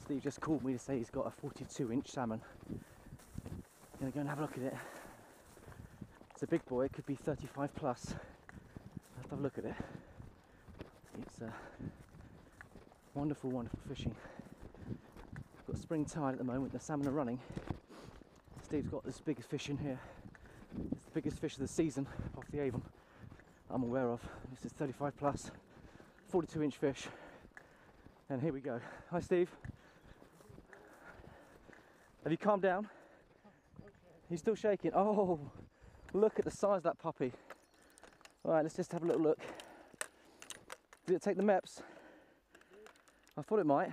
Steve just called me to say he's got a 42-inch salmon. Gonna go and have a look at it. It's a big boy, it could be 35 plus. I'll have to have a look at it. It's wonderful, wonderful fishing. I've got spring tide at the moment, the salmon are running. Steve's got this biggest fish in here. It's the biggest fish of the season off the Avon I'm aware of. This is 35 plus, 42-inch fish. And here we go. Hi Steve. Have you calmed down? He's still shaking. Oh, look at the size of that puppy. Alright, let's just have a little look. Did it take the mepps? I thought it might.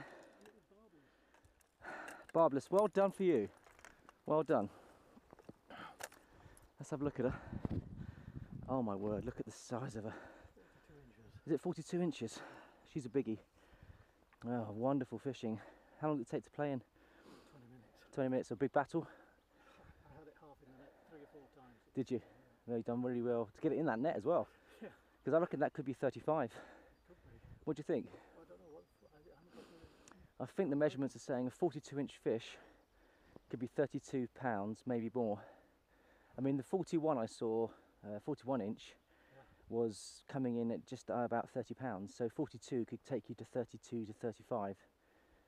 Barbless, well done for you. Well done. Let's have a look at her. Oh my word, look at the size of her. 42 inches. Is it 42 inches? She's a biggie. Oh, wonderful fishing. How long did it take to play in? 20 minutes. 20 minutes, a big battle? I had it half in the net 3 or 4 times. Did you? No, you've done really well to get it in that net as well. Yeah. Because I reckon that could be 35. Could be. What do you think? I don't know what. I haven't got the. I think the measurements are saying a 42-inch fish could be 32 pounds, maybe more. I mean, the 41 I saw, 41-inch, was coming in at just about 30 pounds. So 42 could take you to 32 to 35.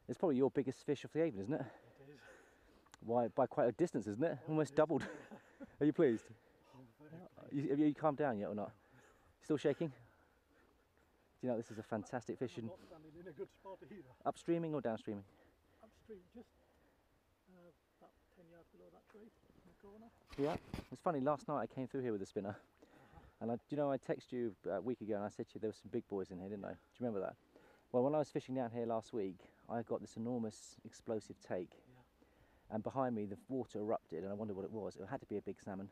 It's probably your biggest fish off the Avon, isn't it? It is. Why, by quite a distance, isn't it? Almost doubled. Are you pleased? Have you calmed down yet or not? Still shaking? Do you know this is a fantastic fish? I'm not standing in a good spot either. Upstreaming or downstreaming? Upstream, just about 10 yards below that tree in the corner. Yeah. It's funny, last night I came through here with a spinner. And do you know, I texted you a week ago and I said to you there were some big boys in here, didn't I? Do you remember that? Well, when I was fishing down here last week, I got this enormous explosive take. Yeah. And behind me the water erupted and I wondered what it was. It had to be a big salmon.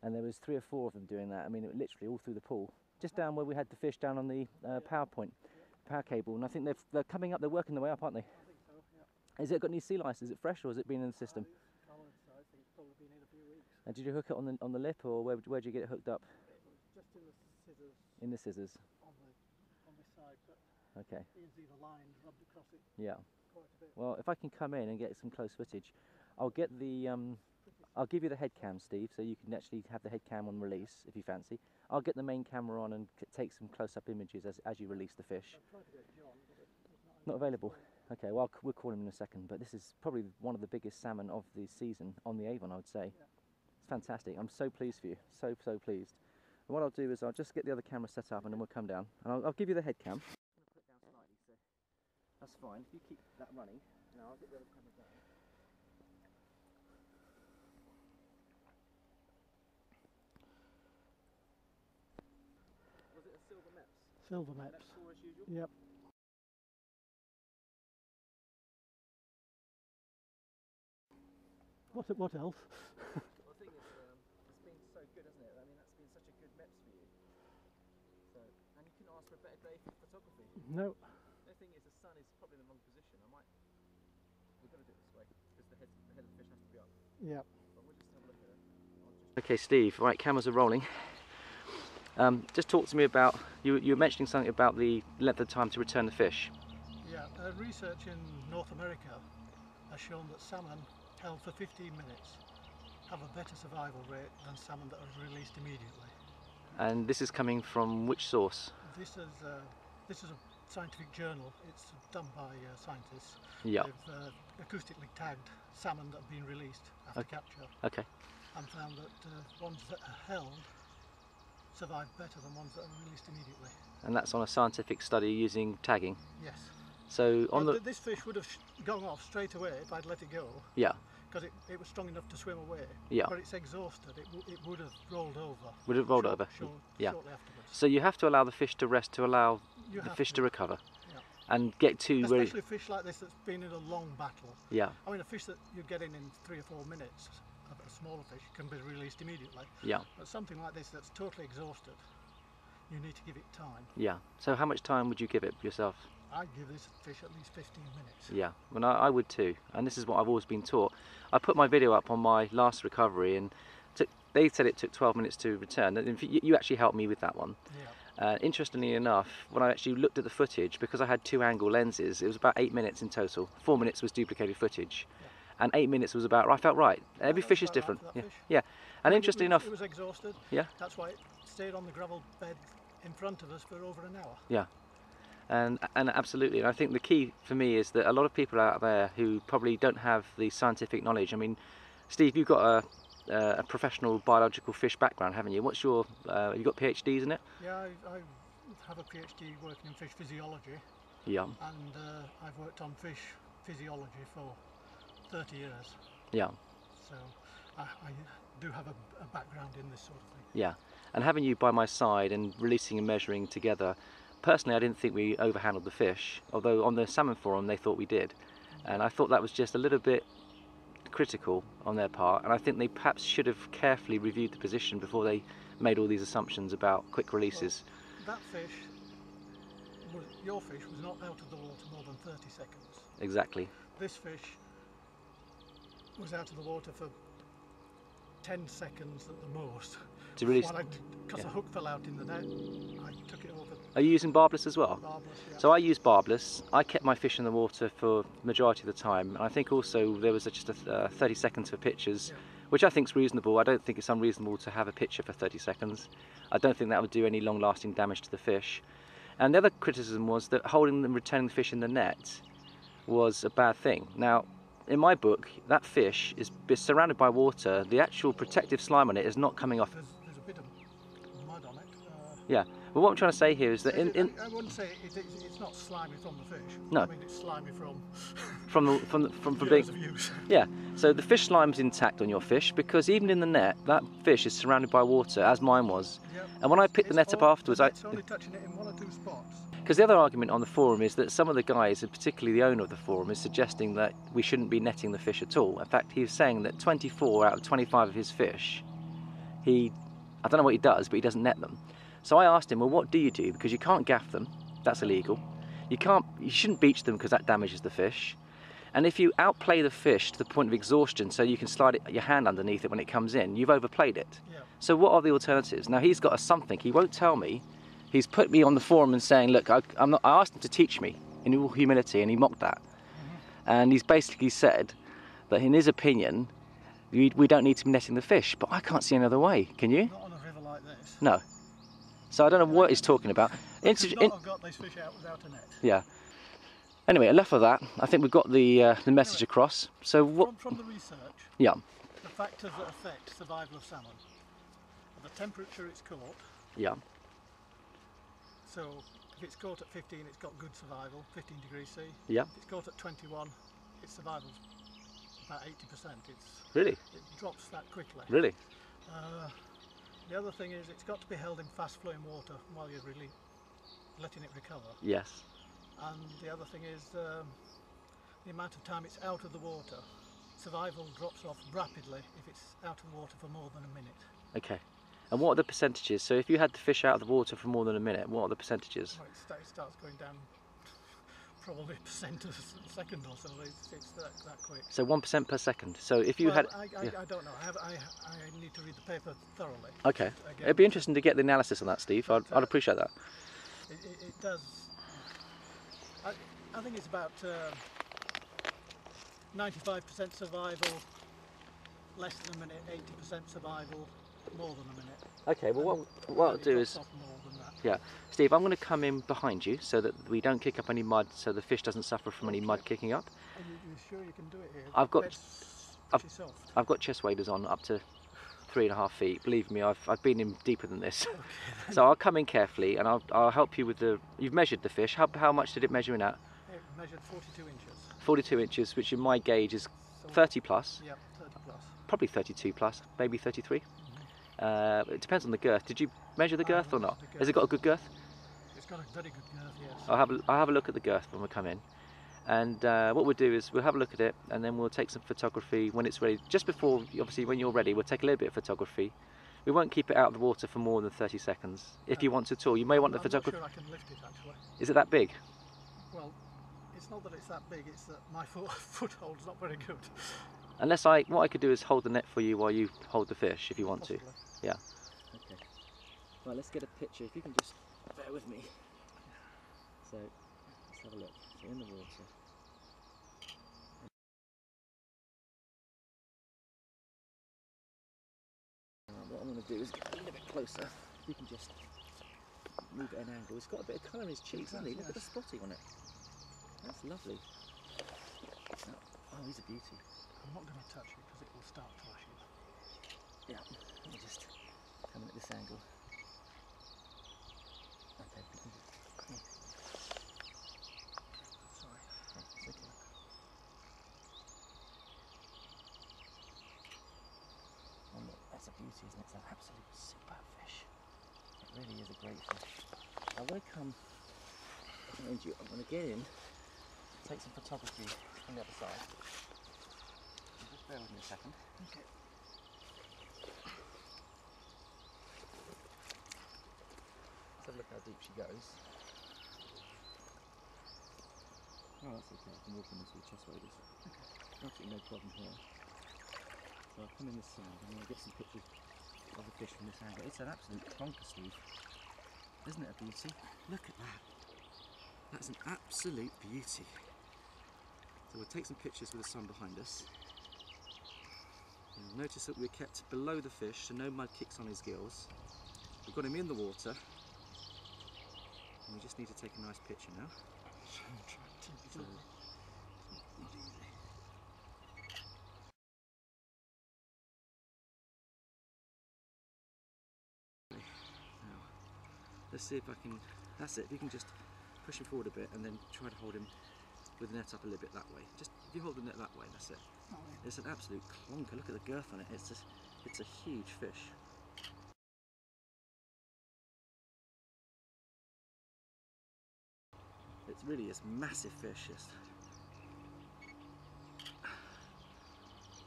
And there was 3 or 4 of them doing that. I mean, it literally all through the pool. Just down where we had the fish down on the power cable. And I think they're coming up, they're working their way up, aren't they? I think so, yeah. Has it got any sea lice? Is it fresh or has it been in the system? I think it's probably been in a few weeks. And did you hook it on the lip or where did you get it hooked up? It was just in the scissors. In the scissors. On this side, but Okay. you can see the line rubbed across it Yeah. quite a bit. Well, if I can come in and get some close footage, I'll get the I'll give you the head cam, Steve, so you can actually have the head cam on release if you fancy. I'll get the main camera on and take some close-up images as you release the fish. I tried to get John, but it's Not available. Okay, well we'll call him in a second. But this is probably one of the biggest salmon of the season on the Avon, I would say. Yeah. It's fantastic. I'm so pleased for you. So pleased. And what I'll do is I'll just get the other camera set up and then we'll come down. And I'll give you the head cam. I'm going to put it down slightly, so that's fine. If you keep that running, now I'll get the other camera down. Was it a silver mepps? silver mepps. Mepps 4 as usual? Yep. What else? Well, the thing is, it's been so good, hasn't it? I mean, that's been such a good mepps for you. So, and you couldn't ask for a better day for photography. No. The thing is, the sun is probably in the wrong position. We've got to do it this way because the head of the fish has to be up. Yep. But we'll just have a look at it. Okay, Steve. Right, cameras are rolling. Just talk to me about you were mentioning something about the length of time to return the fish. Yeah. Research in North America has shown that salmon held for 15 minutes have a better survival rate than salmon that are released immediately. And this is coming from which source? This is a scientific journal. It's done by scientists. Yeah. They've acoustically tagged salmon that have been released after capture. Okay. And found that ones that are held survive better than ones that are released immediately. And that's on a scientific study using tagging. Yes. So on this fish would have gone off straight away if I'd let it go. Yeah. Because it was strong enough to swim away. Yeah. But it's exhausted. It would have rolled over. Would have rolled over. Yeah. Shortly afterwards. So you have to allow the fish to rest to allow You the have fish to recover. Yeah. And get to where. Especially a fish like this that's been in a long battle. Yeah. I mean, a fish that you're getting in 3 or 4 minutes, a smaller fish, can be released immediately. Yeah. But something like this that's totally exhausted, you need to give it time. Yeah. So how much time would you give it yourself? I'd give this fish at least 15 minutes. Yeah, well, I would too, and this is what I've always been taught. I put my video up on my last recovery and they said it took 12 minutes to return, and you actually helped me with that one. Yeah. Interestingly enough, when I actually looked at the footage, because I had 2 angle lenses, it was about 8 minutes in total. 4 minutes was duplicated footage, and 8 minutes was about, I felt right. Every fish is different. Right for that fish. Yeah. And interestingly enough, it was exhausted. Yeah. That's why it stayed on the gravel bed in front of us for over an hour. Yeah. And absolutely, and I think the key for me is that a lot of people out there who probably don't have the scientific knowledge. I mean, Steve, you've got a professional biological fish background, haven't you? What's your, you've got PhDs in it? Yeah, I have a PhD working in fish physiology. Yeah. And I've worked on fish physiology for 30 years. Yeah. So I do have a background in this sort of thing. Yeah. And having you by my side and releasing and measuring together, personally I didn't think we overhandled the fish, although on the salmon forum they thought we did. And I thought that was just a little bit critical on their part, and I think they perhaps should have carefully reviewed the position before they made all these assumptions about quick releases. Well, that fish, your fish, was not out of the water more than 30 seconds. Exactly. This fish was out of the water for 10 seconds at the most. To release, because the hook fell out in the net, I took it over. Are you using barbless as well? Barbless, yeah. So I use barbless. I kept my fish in the water for the majority of the time, and I think also there was just 30 seconds for pictures, which I think is reasonable. I don't think it's unreasonable to have a picture for 30 seconds. I don't think that would do any long-lasting damage to the fish. And the other criticism was that holding and retaining the fish in the net was a bad thing. Now, in my book, that fish is surrounded by water. The actual protective slime on it is not coming off. There's a bit of mud on it. Yeah. Well, what I'm trying to say here is that I wouldn't say it's not slimy from the fish. No. I mean, it's slimy from from years being. of use. Yeah. So the fish slime's intact on your fish, because even in the net, that fish is surrounded by water, as mine was. Yep. And when I picked the net up afterwards, it's only touching it in 1 or 2 spots. Because the other argument on the forum is that some of the guys, and particularly the owner of the forum, is suggesting that we shouldn't be netting the fish at all. In fact, he was saying that 24 out of 25 of his fish, I don't know what he does, but he doesn't net them. So I asked him, well, what do you do? Because you can't gaff them, that's illegal. You shouldn't beach them because that damages the fish. And if you outplay the fish to the point of exhaustion so you can slide your hand underneath it when it comes in, you've overplayed it. Yeah. So what are the alternatives? Now he's got something, he won't tell me. He's put me on the forum and saying, look, I asked him to teach me in all humility, and he mocked that. And he's basically said that in his opinion, we don't need to be netting the fish, but I can't see any other way, can you? Not on a river like this. No. So I don't know what he's talking about. I could not have got this fish out without a net. Yeah. Anyway, enough of that. I think we've got the message across. So what? From the research, Yeah. the factors that affect survival of salmon are the temperature it's caught. Yeah. So if it's caught at 15, it's got good survival, 15 degrees C. Yeah. If it's caught at 21, its survival's about 80%. Really? It drops that quickly. Really? The other thing is it's got to be held in fast flowing water while you're really letting it recover. Yes. And the other thing is the amount of time it's out of the water. Survival drops off rapidly if it's out of the water for more than a minute. Okay. And what are the percentages? So if you had the fish out of the water for more than a minute, what are the percentages? Well, it starts going down probably a percent a second or so. It's that quick. So 1% per second. So if you had... I don't know. I need to read the paper thoroughly. Okay. Again, It'd be interesting to get the analysis on that, Steve. I'd appreciate that. It does. I think it's about 95% survival, less than a minute, 80% survival, more than a minute. Okay, well what I'll do is... Yeah, Steve, I'm going to come in behind you so that we don't kick up any mud, so the fish doesn't suffer from any mud kicking up. Are you sure you can do it here? I've got chest waders on up to 3.5 feet. Believe me, I've been in deeper than this. Okay, so I'll come in carefully and I'll help you with the... You've measured the fish. How much did it measure in at? It measured 42 inches. 42 inches, which in my gauge is 30 plus. Yeah, 30 plus. Probably 32 plus, maybe 33. It depends on the girth. Did you measure the girth or not? Has it got a good girth? It's got a very good girth, yes. I'll have a look at the girth when we come in. And what we'll do is we'll have a look at it and then we'll take some photography when it's ready. Just before, obviously when you're ready, we'll take a little bit of photography. We won't keep it out of the water for more than 30 seconds. If you want to at all, you may want the photography. I'm not sure I can lift it actually. Is it that big? Well, it's not that it's that big, it's that my foothold's not very good. Unless what I could do is hold the net for you while you hold the fish if you want Possibly. to. Yeah. Okay. Right, let's get a picture. If you can just bear with me. So let's have a look. So in the water. What I'm going to do is get a little bit closer. You can just move it at an angle. It's got a bit of colour in his cheeks, hasn't he? Look at the spotting on it. That's lovely. Oh, he's a beauty. I'm not going to touch it because it will start flashing. Yeah, let me just come in at this angle. Okay, come on. Sorry. Oh, it's okay. Oh look, that's a beauty, isn't it? It's an absolute superb fish. It really is a great fish. I'm going to come behind you. I'm going to get in, take some photography from the other side. Just bear with me a second. Okay. Let's have a look how deep she goes. Oh, that's okay. I can walk in this with chest waders. Okay. Absolutely no problem here. So I'll come in this side and I'll get some pictures of the fish from this angle. It's an absolute plonker, Steve. Isn't it a beauty? Look at that. That's an absolute beauty. So we'll take some pictures with the sun behind us. You'll notice that we're kept below the fish so no mud kicks on his gills. We've got him in the water. And we just need to take a nice picture now. So, Not easy. now, let's see if I can, that's it, if you can just push him forward a bit and then try to hold him with the net up a little bit that way. Just, if you hold the net that way, that's it. That way. It's an absolute clonker, look at the girth on it, it's a huge fish. It really is massive fish, yes.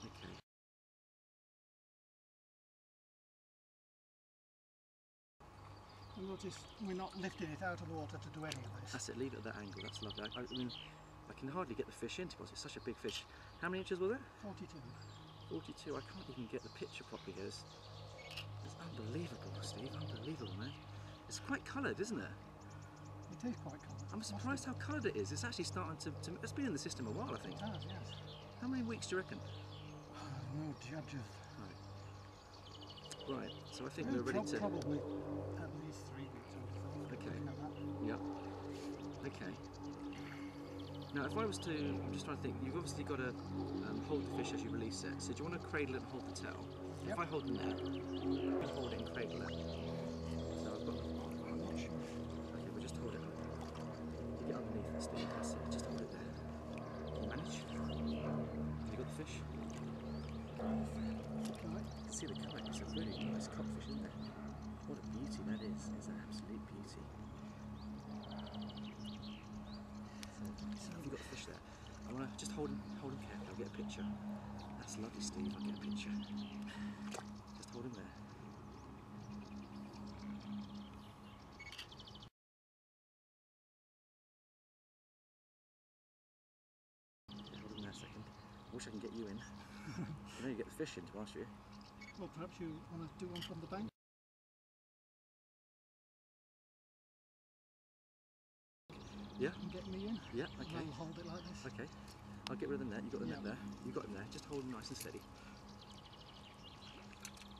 Okay. And notice we're not lifting it out of the water to do any of this. That's it, leave it at that angle, that's lovely. I mean, I can hardly get the fish in, because it's such a big fish. How many inches was it? 42. 42, I can't even get the picture properly here. It's unbelievable, Steve, unbelievable, man. It's quite coloured, isn't it? It is quite coloured. I'm surprised how coloured it is. It's actually starting to, it's been in the system a while, I think. It has, yes. How many weeks do you reckon? No judge of. Right, so I think we're ready to... Probably at least 3 weeks, I would have thought. Okay. Looking at that. Yeah. Okay. Now, if I was to, I'm just trying to think, you've obviously got to hold the fish as you release it. So do you want to cradle it and hold the tail? Yep. If I hold the net, you can hold it and cradle it. So I've got the... I'm not sure. Okay, we'll just hold it. You get underneath it, Steve, that's it, just hold it there. Can you manage? Have you got the fish? Right. You can see the kite, it's a really nice codfish, isn't it? What a beauty that is, it's an absolute beauty. So have you got the fish there? I want to just hold him carefully, I'll get a picture. That's lovely, Steve, I'll get a picture. Just hold him there. Yeah, hold him there a second. I wish I can get you in. You know you get the fish in, to be honest with you. Well, perhaps you want to do one from the bank? Yeah? And get me in? Yeah, And okay. I'll hold it like this. Okay. I'll get rid of the net, you've got the net Yeah. there. You've got him there, just hold him nice and steady.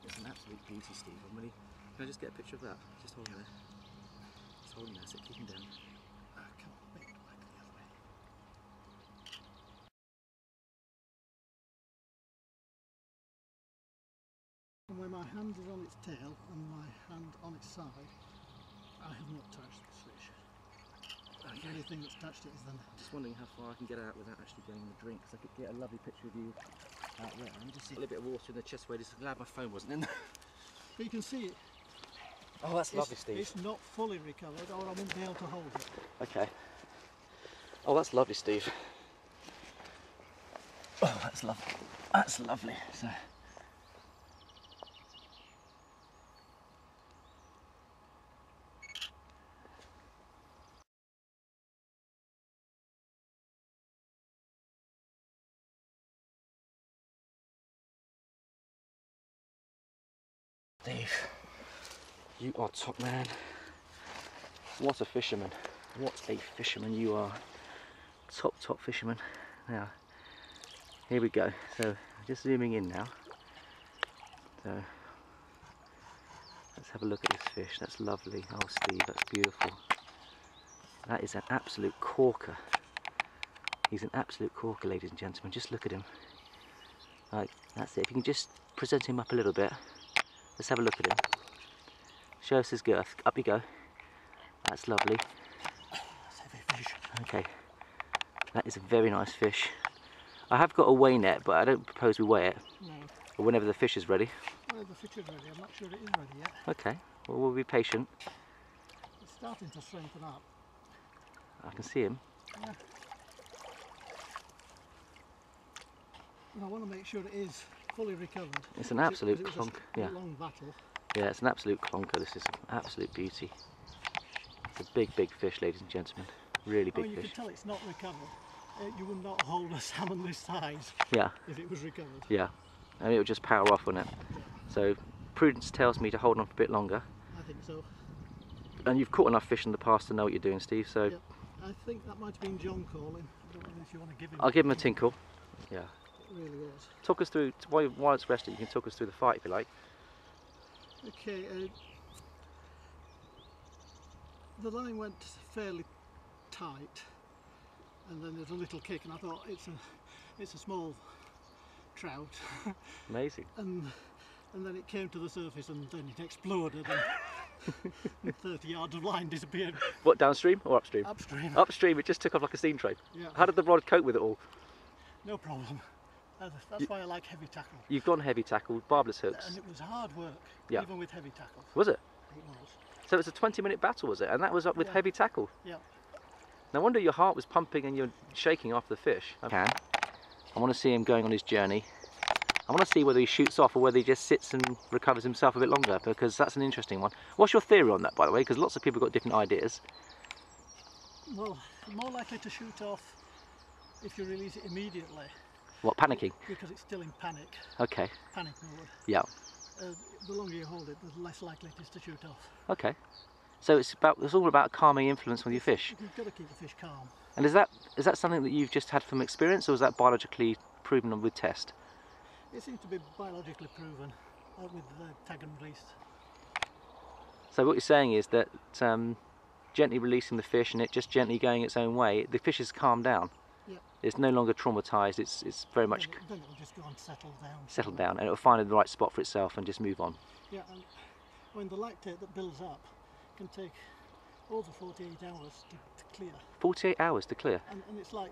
It's an absolute beauty, Steve. I'm really... Can I just get a picture of that? Just hold him there. Just hold him there, so keep him down. I can't make it back the other way. And when my hand is on its tail and my hand on its side, I have not touched this fish. The only thing that's touched it is the net. Just wondering how far I can get out without actually getting the drink, because I could get a lovely picture of you out there. Let me just see a little bit of water in the chest waders. Glad my phone wasn't in there. But you can see it. Oh, that's lovely, Steve. It's not fully recovered, or I wouldn't be able to hold it. Okay. Oh, that's lovely, Steve. Oh, that's lovely. That's lovely. So. Steve, you are top man. What a fisherman. What a fisherman you are. Top fisherman. Now, here we go. So, just zooming in now. So, let's have a look at this fish. That's lovely. Oh, Steve, that's beautiful. That is an absolute corker. He's an absolute corker, ladies and gentlemen. Just look at him. Right, that's it. If you can just present him up a little bit. Let's have a look at him. Show us his girth. Up you go. That's lovely. That's a heavy fish. Okay. That is a very nice fish. I have got a weigh net, but I don't propose we weigh it. No. Or whenever the fish is ready. Well, the fish is ready. I'm not sure it is ready yet. Okay. Well, we'll be patient. It's starting to strengthen up. I can see him. Yeah. And I want to make sure it is fully recovered. It's an absolute clonk. Yeah. Long battle. Yeah, it's an absolute clonker. This is an absolute beauty. It's a big fish, ladies and gentlemen. Really big you fish. can tell it's not recovered. You would not hold a salmon this size Yeah. if it was recovered. Yeah. And it would just power off on it. So prudence tells me to hold on for a bit longer. I think so. And you've caught enough fish in the past to know what you're doing, Steve. So Yep. I think that might have been John calling. I don't know if you want to give him. I'll give him a tinkle. Yeah. It really was. Talk us through, while it's rested, you can talk us through the fight if you like. Okay. The line went fairly tight, and then there's a little kick, and I thought it's a small trout. Amazing. and then it came to the surface, and then it exploded, and 30 yards of line disappeared. What, downstream or upstream? Upstream. Upstream, it just took off like a steam train. Yeah. How did the rod cope with it all? No problem. That's why I like heavy tackle. You've gone heavy tackle, barbless hooks. And it was hard work, Yeah. even with heavy tackle. Was it? It was. So it was a 20-minute battle, was it? And that was up with Yeah. heavy tackle. Yeah. No wonder your heart was pumping and you're shaking after the fish. Okay. I want to see him going on his journey. I want to see whether he shoots off or whether he just sits and recovers himself a bit longer, because that's an interesting one. What's your theory on that, by the way? Because lots of people have got different ideas. Well, more likely to shoot off if you release it immediately. What, panicking? Because it's still in panic Okay. mode. Yeah. The longer you hold it, the less likely it is to shoot off. Okay. So it's all about calming influence with your fish. You've got to keep the fish calm. And is that something that you've just had from experience, or is that biologically proven with test? It seems to be biologically proven with the tag and release. So what you're saying is that gently releasing the fish and it just gently going its own way, the fish has calmed down. Yeah. It's no longer traumatised. It's very much Then it'll just go and settled down, and it'll find the right spot for itself and just move on. Yeah, and when the lactate that builds up can take over 48 hours to clear. 48 hours to clear. And it's like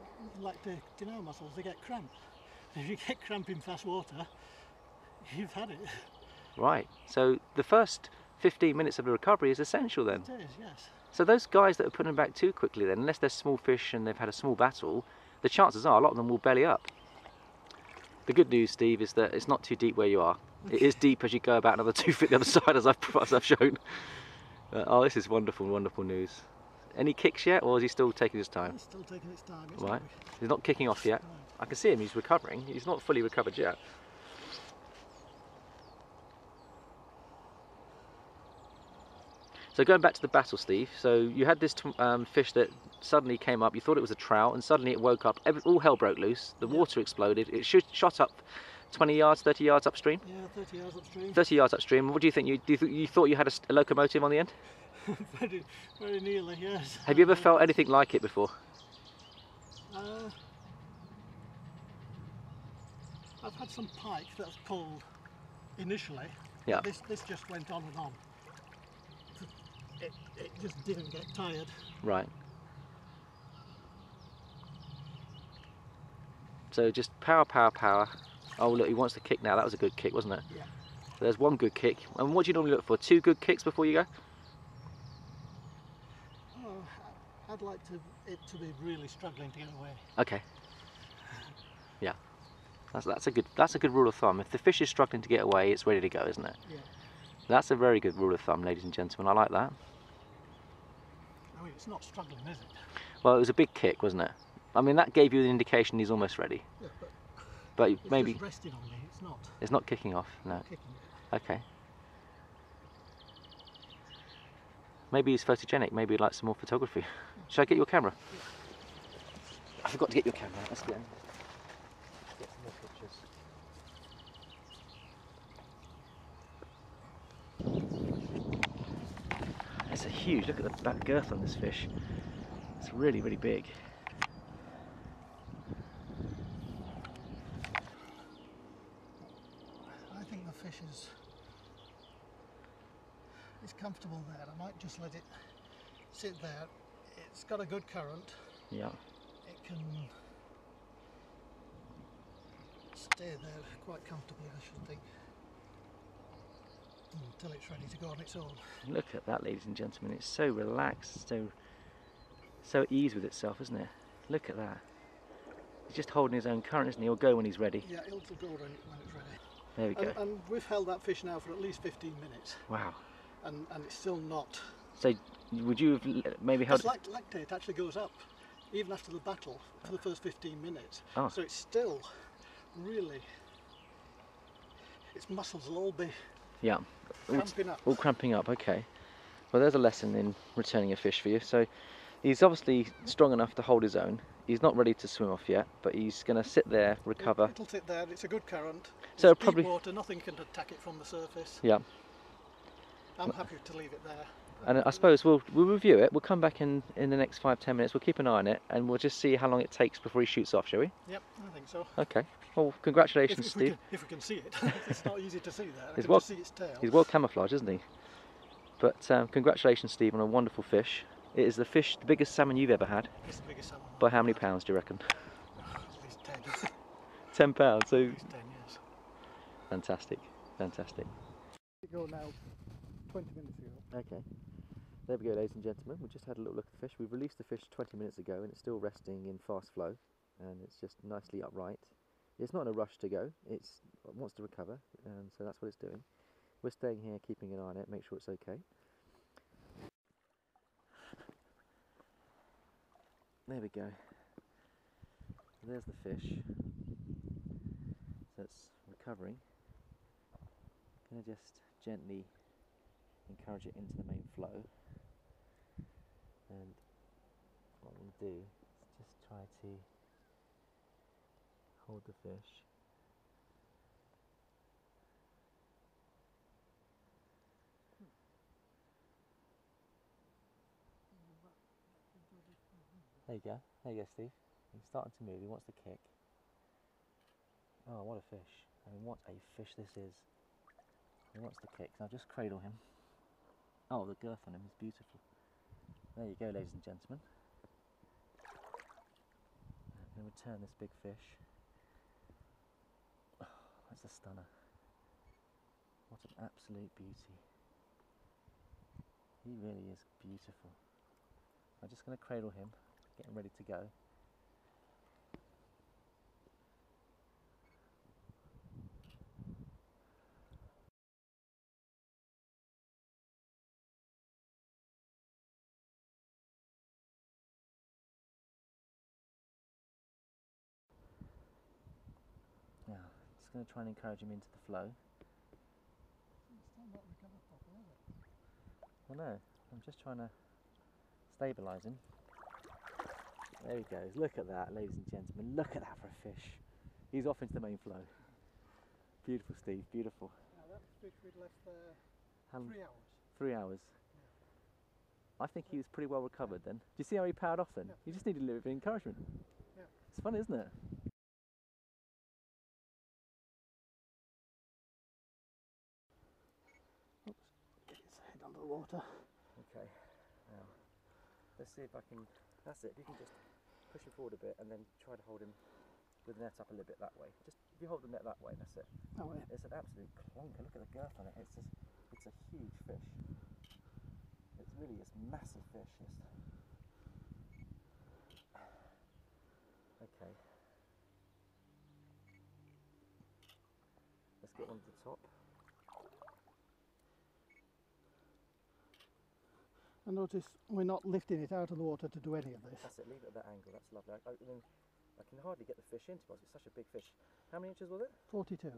the canal muscles, they get cramp. If you get cramp in fast water, you've had it. Right. So the first 15 minutes of the recovery is essential then. It is, yes. So those guys that are putting them back too quickly then, unless they're small fish and they've had a small battle, the chances are a lot of them will belly up. The good news, Steve, is that it's not too deep where you are. It is deep as you go about another 2 feet the other side, as I've shown. Oh, this is wonderful, wonderful news. Any kicks yet, or is he still taking his time? It's still taking its time. It's Right. He's not kicking off yet. No. I can see him, he's recovering. He's not fully recovered yet. So going back to the battle, Steve, so you had this fish that suddenly came up, you thought it was a trout, and suddenly it woke up, all hell broke loose, the water exploded, it shot up 20 yards, 30 yards upstream? Yeah, 30 yards upstream. 30 yards upstream. What do you think? You thought you had a locomotive on the end? very, very nearly, yes. Have you ever felt anything like it before? I've had some pike that have pulled initially. Yeah. This just went on and on. It just didn't get tired. Right. So just power, power, power. Oh look, he wants to kick now. That was a good kick, wasn't it? Yeah. So there's one good kick. And what do you normally look for? 2 good kicks before you go? Oh, I'd like it to be really struggling to get away. Okay. Yeah. That's a good rule of thumb. If the fish is struggling to get away, it's ready to go, isn't it? Yeah. That's a very good rule of thumb, ladies and gentlemen. I like that. I mean, it's not struggling, is it? Well, it was a big kick, wasn't it? I mean, that gave you an indication he's almost ready. Yeah, But it's maybe just resting on me. It's not it's not kicking off. No. kicking. Okay. Maybe he's photogenic, maybe he'd like some more photography. Should I get your camera? I forgot to get your camera. Let's get some more pictures. It's a huge, look at the back girth on this fish. It's really, really big. I think the fish is comfortable there. I might just let it sit there. It's got a good current. Yeah. It can stay there quite comfortably, I should think, until it's ready to go on its own. Look at that, ladies and gentlemen. It's so relaxed, so at ease with itself, isn't it? Look at that. He's just holding his own current, isn't he? He'll go when he's ready. Yeah, it'll go when it's ready. There we go. And we've held that fish now for at least 15 minutes. Wow. And it's still not. So, would you have maybe held... Lactate actually goes up, even after the battle, for the first 15 minutes. Oh. So it's still really... Its muscles will all be cramping up. All cramping up, okay. Well, there's a lesson in returning a fish for you. So, he's obviously strong enough to hold his own. He's not ready to swim off yet, but he's going to sit there, recover. It'll sit there. It's a good current. So it's probably deep water. Nothing can attack it from the surface. Yeah. I'm happy to leave it there. And I suppose we'll review it. We'll come back in the next 5-10 minutes. We'll keep an eye on it, and we'll just see how long it takes before he shoots off, shall we? Yep, I think so. Okay. Well, congratulations, Steve. If we can see it. It's not easy to see there. I can well, just see its tail. He's well camouflaged, isn't he? But congratulations, Steve, on a wonderful fish. It is the biggest salmon you've ever had. It's the biggest salmon. By how many pounds do you reckon? At least 10. 10 pounds. So. At least 10, yes. Fantastic, fantastic. Go now. 20 minutes ago. Okay. There we go, ladies and gentlemen. We just had a little look at the fish. We've released the fish 20 minutes ago, and it's still resting in fast flow, and it's just nicely upright. It's not in a rush to go. It wants to recover, so that's what it's doing. We're staying here, keeping an eye on it, make sure it's okay. There we go. There's the fish. So it's recovering. Going to just gently encourage it into the main flow. And what we'll do is just try to hold the fish. There you go. There you go, Steve. He's starting to move. He wants to kick. Oh, what a fish. I mean, what a fish this is. He wants to kick. Now just cradle him. Oh, the girth on him is beautiful. There you go, ladies and gentlemen. I'm going to return this big fish. Oh, that's a stunner. What an absolute beauty. He really is beautiful. I'm just going to cradle him, getting ready to go. Now, just going to try and encourage him into the flow. It's still not recovered properly, is it? Well, no, I'm just trying to stabilise him. There he goes. Look at that, ladies and gentlemen. Look at that for a fish. He's off into the main flow. Beautiful, Steve. Beautiful. Now that fish we'd left there 3 hours. 3 hours. Yeah. I think he was pretty well recovered then. Do you see how he powered off then? Yeah. You just needed a little bit of encouragement. Yeah. It's fun, isn't it? Oops. Get his head under the water. Okay. Now, let's see if I can... That's it. If you can just push him forward a bit and then try to hold him with the net up a little bit that way. Just if you hold the net that way, that's it. That way. It's an absolute clunker. Look at the girth on it. It's a huge fish. It's really a massive fish. Yes. Okay. Let's get one to the top. And notice we're not lifting it out of the water to do any of this. That's it. Leave it at that angle. That's lovely. I mean, I can hardly get the fish into us. It's such a big fish. How many inches was it? 42.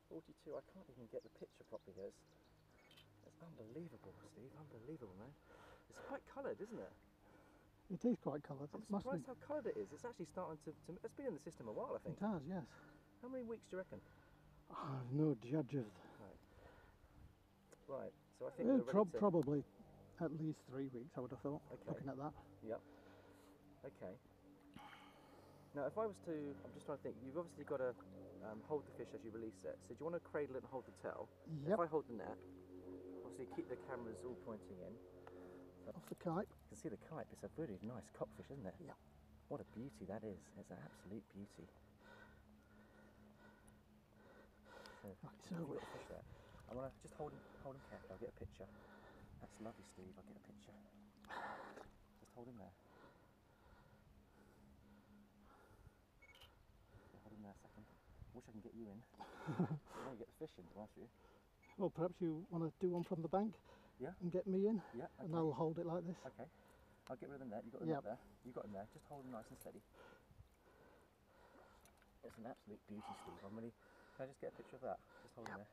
42. I can't even get the picture properly here. It's unbelievable, Steve. Unbelievable, man. It's quite coloured, isn't it? It is quite coloured. I'm It must be. surprised how coloured it is. It's actually starting to. It's been in the system a while, I think. It has, yes. How many weeks do you reckon? I'm no judge of. Right. So I think we're ready to... Probably at least 3 weeks, I would have thought. Okay. Looking at that. Yep. Okay. Now, if I was to, I'm just trying to think. You've obviously got to hold the fish as you release it. So do you want to cradle it and hold the tail? Yep. If I hold the net, obviously keep the cameras all pointing in. So Off the kite. you can see the kite. It's a really nice cockfish, isn't it? Yeah. What a beauty that is. It's an absolute beauty. So you've got the fish there. I want to just hold him carefully. I'll get a picture. That's lovely, Steve. I'll get a picture. Just hold him there. Hold him there a second. Wish I can get you in. I want to get the fish in, to ask you. Well, perhaps you want to do one from the bank? Yeah. And get me in? Yeah. Okay. And I'll hold it like this. Okay. I'll get rid of the net. You got the net there. You got him there. Just hold him nice and steady. It's an absolute beauty, Steve. I'm really. Can I just get a picture of that? Just hold him there.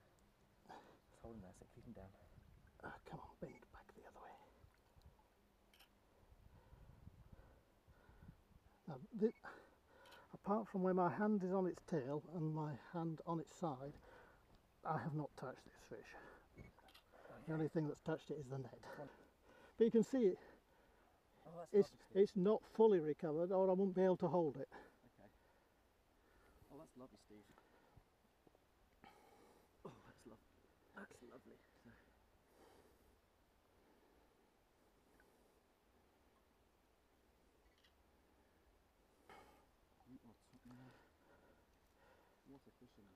Just hold him there. So keep him down. Come on, bend back the other way. Now, apart from where my hand is on its tail and my hand on its side, I have not touched this fish. Okay. The only thing that's touched it is the net. But you can see it. Oh, it's not fully recovered, or I wouldn't be able to hold it. Okay. Oh, that's lovely, Steve. Oh, that's lovely. That's lovely. What a fishing.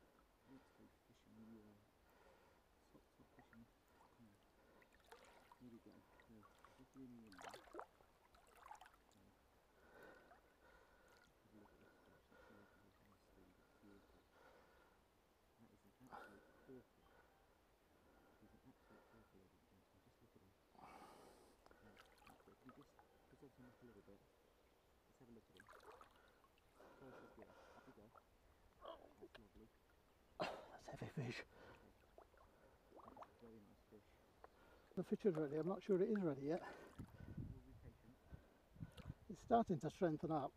What a fishing. Top fishing. Here we go. Just leaning in there. Look at this fish. It's beautiful. That is an absolute porker. He's an absolute porker, ladies and gentlemen. Just look at him. Can you just present him up a little bit? Let's have a look at him. Close as well. Up we go. That's lovely. That's heavy fish. That is a very nice fish. The fish is ready. I'm not sure it is ready yet. We'll be patient. It's starting to strengthen up.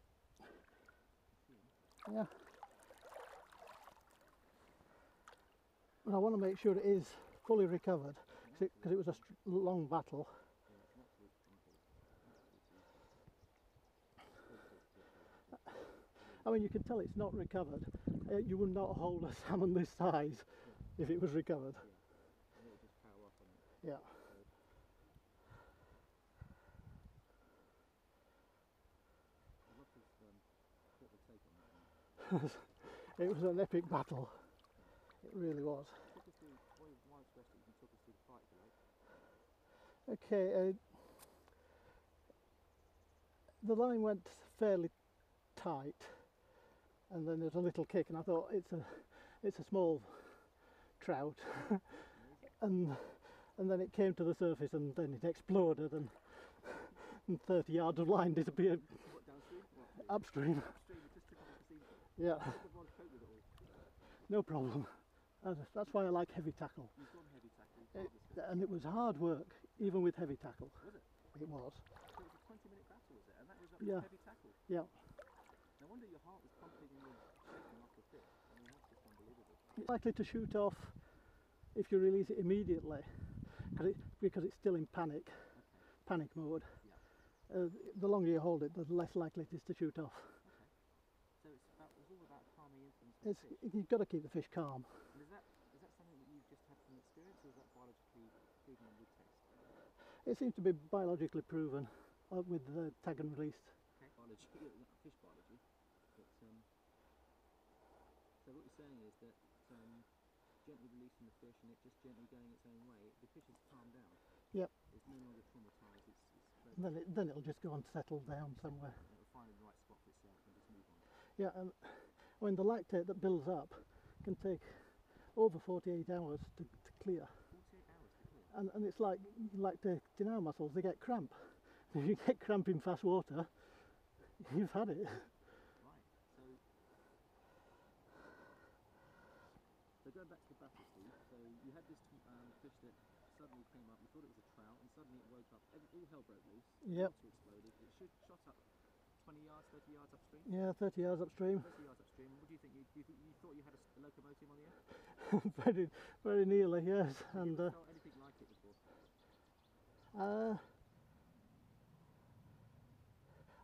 Yeah. But I want to make sure it is fully recovered because it was a long battle. Yeah, it's an absolute I mean, you can tell it's not recovered. You would not hold a salmon this size if it was recovered. yeah. And it'll just power up on it. Yeah. I'd love to what the take on that one. It was an epic battle. It really was. Talk us through, while it's resting, you can talk us through the fight if you like. Okay. The line went fairly tight, and then there's a little kick, and I thought it's a small trout, and then it came to the surface, and then it exploded, and 30 yards of line disappeared. What, downstream? What? Upstream. Upstream, it just took off the scene. Yeah, How did everyone cope with it all? no problem. That's why I like heavy tackle. You've gone heavy tackle, And it was hard work, even with heavy tackle. Was it? It was. So it was a 20-minute battle, was it? And that was up Yeah. with heavy tackle. Yeah. No wonder your heart was pumping and you're shaking off the fish. I mean, that's just unbelievable. It's likely to shoot off if you release it immediately, because it's still in panic mode. Yeah. The longer you hold it, the less likely it is to shoot off. Okay. So it's all about calming influence for the fish. You've got to keep the fish calm. And is that something that you've just had from experience, or is that biologically proven with test? It seems to be biologically proven with the tag and released. Okay. Biology, not fish biology. But so what you're saying is that gently releasing the fish and it just gently going its own way, the fish has calmed down. Yep. It's no longer traumatised. It's Then it'll just go and settle down somewhere. it'll find the right spot for itself and just move on. Yeah, and I mean the lactate that builds up can take over 48 hours to clear. 48 hours to clear. And it's like lactate in our muscles, they get cramp. If you get cramp in fast water, you've had it. Right. So going back to the battle, Steve. So you had this fish that suddenly came up. We thought it was a trout, and suddenly it woke up. All hell broke loose. Yep. Water exploded. It shot up 20 yards, 30 yards upstream. Yeah, 30 yards upstream. 30 yards upstream. What do you think? You thought you had a locomotive on the end? very, very nearly, yes. Have And you ever felt anything like it before?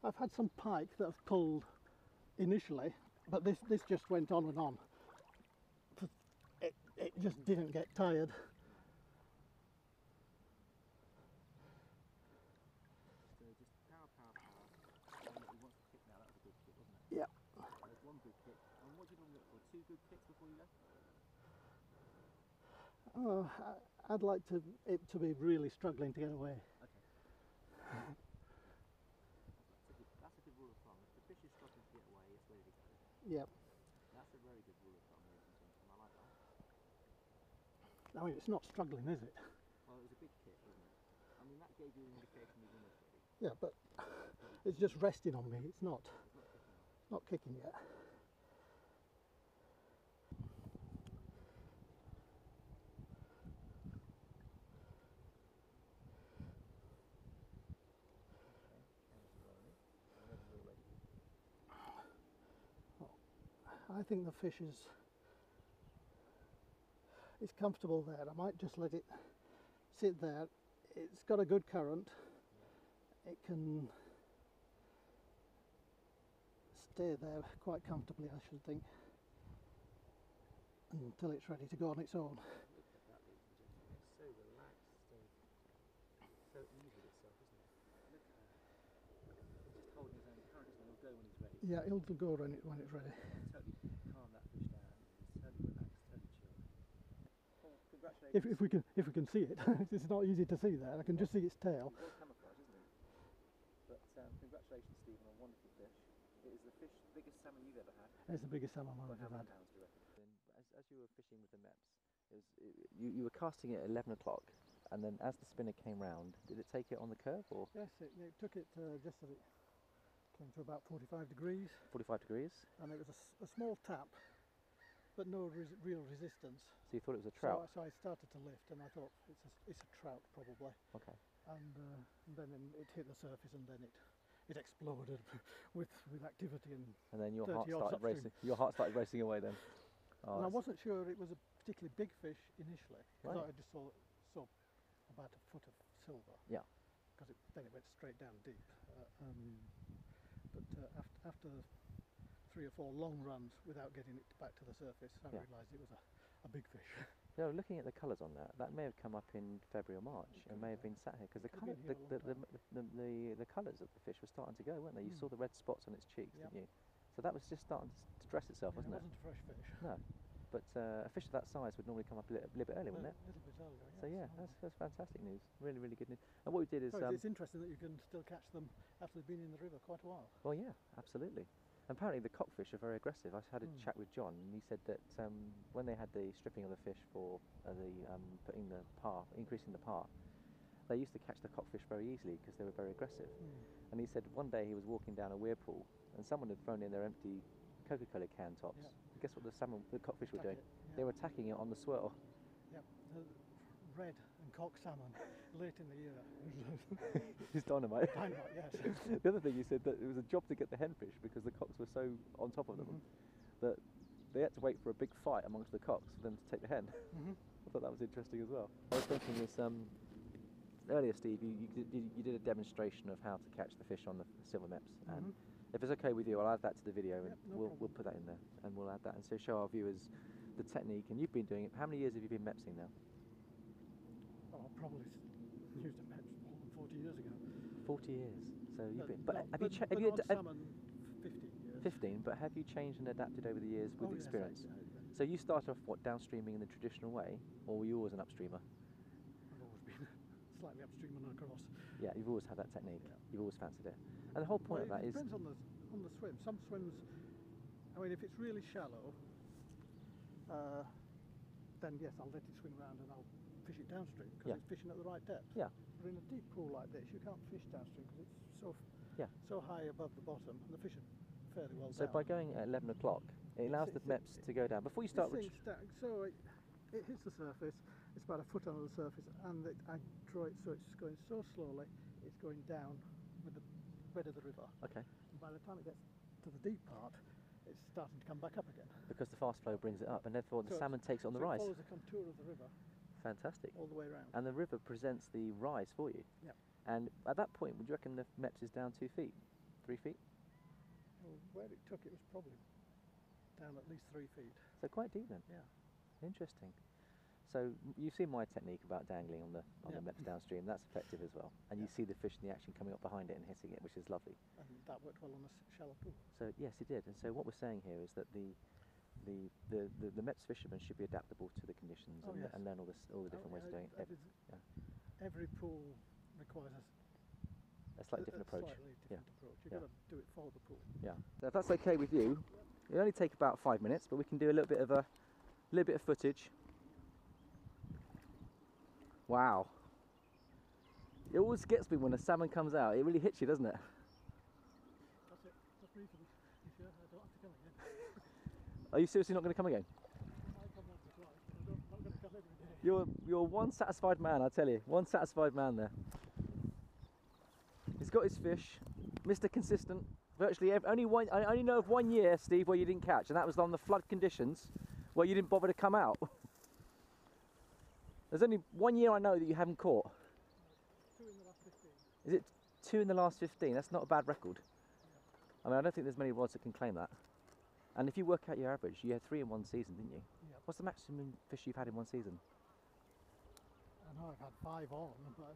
I've had some pike that have pulled initially, but this just went on and on. It just didn't get tired. So just power. He wants to kick now. That was a good kick, wasn't it? Yeah. There's one good kick. And what did you look for? 2 good kicks before you left? Oh, I'd like it to be really struggling to get away. Okay. That's a good rule of thumb. If the fish is struggling to get away, it's ready to go. Yep. That's a very good rule of thumb, ladies and gentlemen. I like that. I mean, it's not struggling, is it? Well, it was a big kick, wasn't it? I mean, that gave you an indication he was almost ready. Yeah, but it's just resting on me. It's not kicking yet. I think the fish is comfortable there. I might just let it sit there. It's got a good current. It can stay there quite comfortably, I should think, until it's ready to go on its own. Look at that, ladies and gentlemen. It's so relaxed, so easy with itself, isn't it? Look at that. He's just holding his own current, isn't he? He'll go when he's ready. Yeah, it'll go when it's ready. Totally calm that fish down. He's totally relaxed, totally chilled. Well, congratulations. If we can see it, it's not easy to see there. I can just see its tail. Well camouflage, isn't it? But congratulations, Stephen, on a wonderful fish. It is the biggest salmon you've ever had. It's the biggest salmon I've How ever many had. pounds do you reckon? As you were fishing with the mepps, you were casting it at 11 o'clock, and then as the spinner came round, did it take it on the curve or? Yes, it took it just as it came to about 45 degrees. 45 degrees. And it was a small tap, but no real resistance. So you thought it was a trout? So I started to lift, and I thought it's a trout probably. Okay. And then it hit the surface, and then it exploded with activity, and then your 30 heart yards started upstream. racing. Your heart started racing away then. Oh, And I wasn't sure it was a particularly big fish initially, because Right. I just saw about a foot of silver. Yeah. Because then it went straight down deep. But after 3 or 4 long runs without getting it back to the surface, I Yeah. realised it was a big fish. You know, looking at the colours on that may have come up in February or March. It may have been sat here because the Could have been here a long the colours of the fish were starting to go, weren't they? You saw the red spots on its cheeks, Yep. didn't you? So that was just starting to dress itself, Yeah, wasn't it wasn't a fresh fish. No. But a fish of that size would normally come up a little bit early, wouldn't it? A little bit earlier, So yeah, yes. that's fantastic news. Really, really good news. And what we did is, So it's interesting that you can still catch them after they've been in the river quite a while. well, yeah, absolutely. Apparently the cockfish are very aggressive. I had a chat with John, and he said that when they had the stripping of the fish for increasing the par, they used to catch the cockfish very easily because they were very aggressive. And he said one day he was walking down a weir pool, and someone had thrown in their empty Coca-Cola can tops. Yeah. Guess what the cockfish were Attack doing? it, yeah. They were attacking it on the swirl. Yep, the red and cock salmon late in the year. It's dynamite. Dynamite, yes. The other thing he said that it was a job to get the henfish because the cocks were so on top of them that they had to wait for a big fight amongst the cocks for them to take the hen. I thought that was interesting as well. I was thinking this earlier, Steve. You did a demonstration of how to catch the fish on the silver mepps, and if it's okay with you, I'll add that to the video, and Yep, no we'll put that in there, and we'll add that and so show our viewers the technique. And you've been doing it. How many years have you been mepsing now? Well, I probably used a match more than 40 years ago. 40 years. So you've been. But Have you on salmon, 15 years. 15, but have you changed and adapted over the years with Oh, yes, experience? yeah. So you started off downstreaming in the traditional way, or were you always an upstreamer? I've always been slightly upstream and across. Yeah, you've always had that technique. Yeah. You've always fancied it. And the whole point Well, of that it is, depends on the swim. Some swims, I mean, if it's really shallow, then yes, I'll let it swing around and I'll fish it downstream because Yeah. it's fishing at the right depth. Yeah. But in a deep pool like this, you can't fish downstream because it's Yeah. so high above the bottom, and the fish are fairly well so down. by going at 11 o'clock, it allows the mepps to go down. Before you start, So it hits the surface, it's about a foot under the surface, and I draw it so it's going so slowly, it's going down with the bed of the river. Okay. And by the time it gets to the deep part, it's starting to come back up again. Because the fast flow brings it up, and therefore the So salmon takes it on the so rise. It follows the contour of the river Fantastic. all the way around. And the river presents the rise for you. Yeah. And at that point, would you reckon the mepps is down 2 feet, 3 feet? Well, where it took it was probably down at least 3 feet. So quite deep then. Yeah. Interesting. So you've seen my technique about dangling on the Yeah. mepps downstream. That's effective as well. And you Yeah. see the fish in the action coming up behind it and hitting it, which is lovely. And that worked well on a shallow pool. So yes, it did. And so what we're saying here is that the mepps fishermen should be adaptable to the conditions Oh, and, yes. and learn all the different ways of doing it. Every pool requires A slightly different approach. Slightly different approach. You've Yeah. got to do it for the pool. Yeah. So if that's okay with you, it'll only take about 5 minutes, but we can do a little bit of footage. Wow. It always gets me when a salmon comes out. It really hits you, doesn't it? That's it. That's me for this year. I don't have to come again. Are you seriously not going to come again? I might come once or twice, but I'm not going to come every day. You're one satisfied man, I tell you. One satisfied man there. He's got his fish, Mr. Consistent. Virtually I only know of 1 year, Steve, where you didn't catch, and that was on the flood conditions, where you didn't bother to come out. There's only 1 year I know that you haven't caught. 2 in the last 15. Is it 2 in the last 15? That's not a bad record. I mean, I don't think there's many rods that can claim that. And if you work out your average, you had 3 in 1 season, didn't you? Yeah. What's the maximum fish you've had in 1 season? I know I've had 5 on, but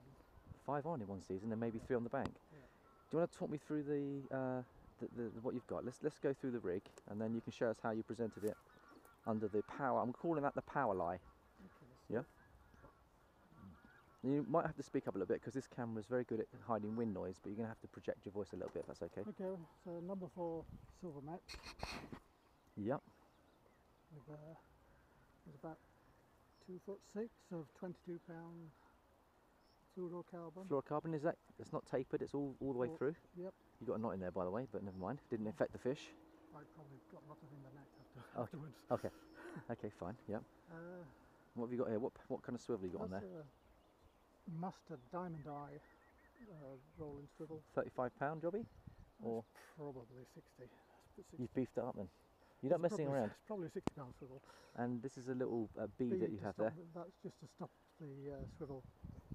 5 on in 1 season, and maybe 3 on the bank. yeah. Do you want to talk me through the what you've got? Let's go through the rig, and then you can show us how you presented it under the power. I'm calling that the power lie. Okay, Yeah. You might have to speak up a little bit because this camera is very good at hiding wind noise, but you're going to have to project your voice a little bit if that's okay. Okay, so number 4 silver mepps Yep. with is about 2'6" of 22-pound fluorocarbon. Fluorocarbon, is that? It's not tapered, it's all the way Oh, through. Yep. You got a knot in there, by the way, but never mind. Didn't affect the fish. I probably got a lot of in the net Oh, afterwards. Okay. Okay, fine. Yep. What have you got here? What kind of swivel you got on That's there? a mustard diamond eye rolling swivel. 35-pound jobby? Or That's probably 60. Let's put 60. you've beefed it up then? You're not messing around. It's probably a 60-pound swivel. And this is a little bead that you to have stop there. That's just to stop the swivel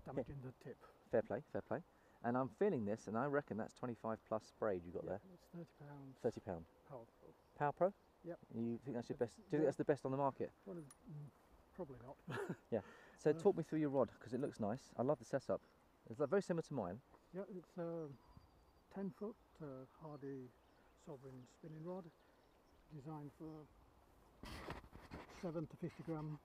damaging the tip. Fair play, fair play. And I'm feeling this, and I reckon that's 25 plus braid you got there. It's 30 pounds. 30 pound. Powerful. Power Pro? Yep. You think that's your best? Do you think that's the best on the market? Probably not. Yeah. So talk me through your rod because it looks nice. I love the setup. It's like very similar to mine. Yeah, it's a 10-foot Hardy Sovereign spinning rod, designed for 7 to 50 gram